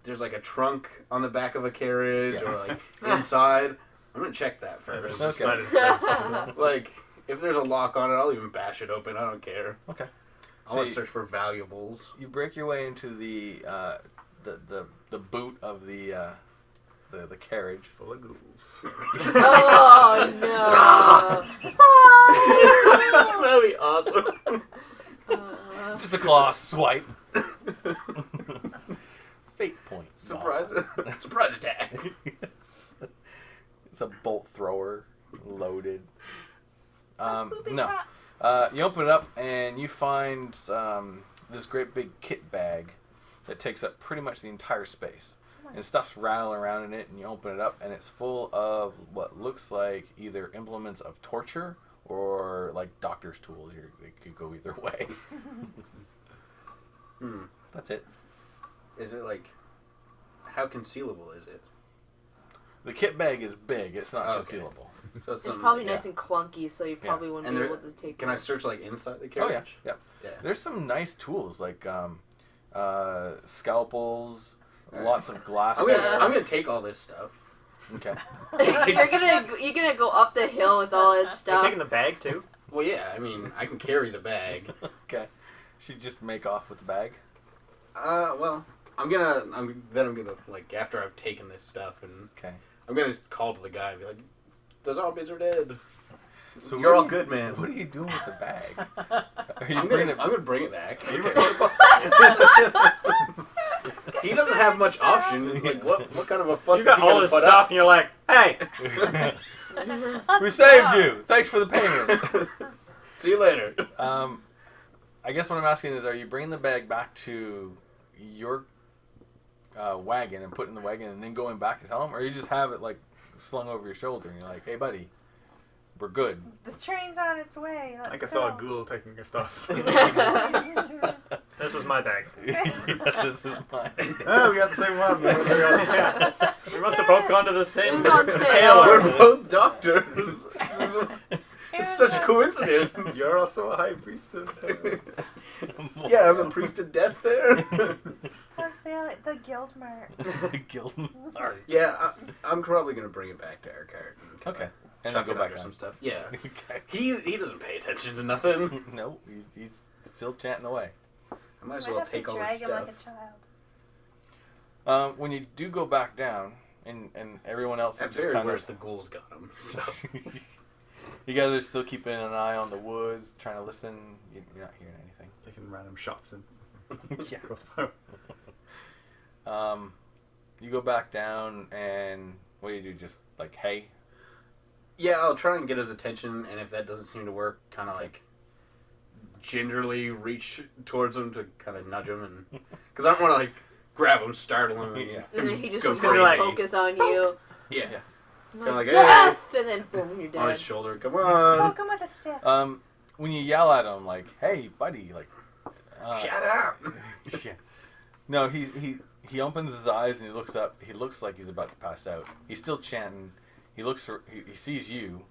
there's like a trunk on the back of a carriage Yeah. or like inside. I'm gonna check that first. Okay. Like, if there's a lock on it, I'll even bash it open. I don't care. Okay. I want to search for valuables. You break your way into the boot of the carriage. Full of ghouls. Oh no! That'd be awesome. Just a claw swipe. Fate point. Surprise! Surprise attack. It's a bolt thrower, loaded. Booby No. trap. You open it up and you find this great big kit bag that takes up pretty much the entire space. And stuff's rattling around in it, and you open it up, and it's full of what looks like either implements of torture or like doctor's tools. It could go either way. That's it. Is it like, how concealable is it? The kit bag is big. It's not Okay. concealable. So It's something- probably yeah. nice and clunky, so you probably wouldn't And be there- able to take. Can I much. search like inside the Oh yeah, carriage? yeah. Yeah. There's some nice tools like scalpels, lots of glass. I'm gonna take all this stuff. Okay. you're gonna go up the hill with all that You're stuff. taking the bag too. Well, yeah. I mean, I can carry the bag. Okay. Should just make off with the bag. Well, I'm gonna like after I've taken this stuff, and Okay. I'm gonna just call to the guy and be like, "The zombies are dead. So You're what all are good, man." What are you doing with the bag? Are you I'm bringing gonna bring it back. You Okay. must go to the He doesn't have much option. Like, what kind of a fuss You is got he all gonna this put stuff, up? and you're like, "Hey, We saved you. Thanks for the payment. See you later. I guess what I'm asking is, are you bringing the bag back to your wagon and putting in the wagon and then going back to tell him, or you just have it like slung over your shoulder and you're like, "Hey, buddy, we're good." The train's on its way. Let's I think I go. saw a ghoul taking your stuff. this was my bag." Yeah, this is mine. Oh, we got the same one. Yeah. We must have both gone to the same It was on sale. tailor. We're both doctors. It's such a coincidence. You're also a high priest of... Yeah, I'm the priest of death there. It's on sale at the Guild Mart. The guild. Yeah, I'm probably gonna bring it back to our cart. Okay. And Chuck then it go back under on. some stuff. Yeah. Okay. He doesn't pay attention to nothing. No, he's still chanting away. I might as Might well have to take all drag this him stuff. like a child. When you do go back down, and everyone else At is just very kind worst, of... the ghouls got him. So. You guys are still keeping an eye on the woods, trying to listen. You're not hearing anything. Taking random shots and Yeah. crossbow. You go back down, and what do? Just like, hey? Yeah, I'll try and get his attention, and if that doesn't seem to work, kind of like gingerly reach towards him to kind of nudge him, and because I don't want to like grab him, startle him, and, Yeah. And then he just go was crazy. gonna focus on you. Yeah, I'm Kinda like, death! And then boom, you're on his dead. shoulder. Come on, Poke him with a stick. When you yell at him, like, hey, buddy, like... shut up. Yeah. No, he opens his eyes and he looks up. He looks like he's about to pass out. He's still chanting. He looks for, he sees you,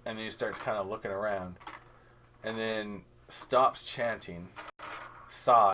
and then he starts kind of looking around, and then stops chanting, sighs,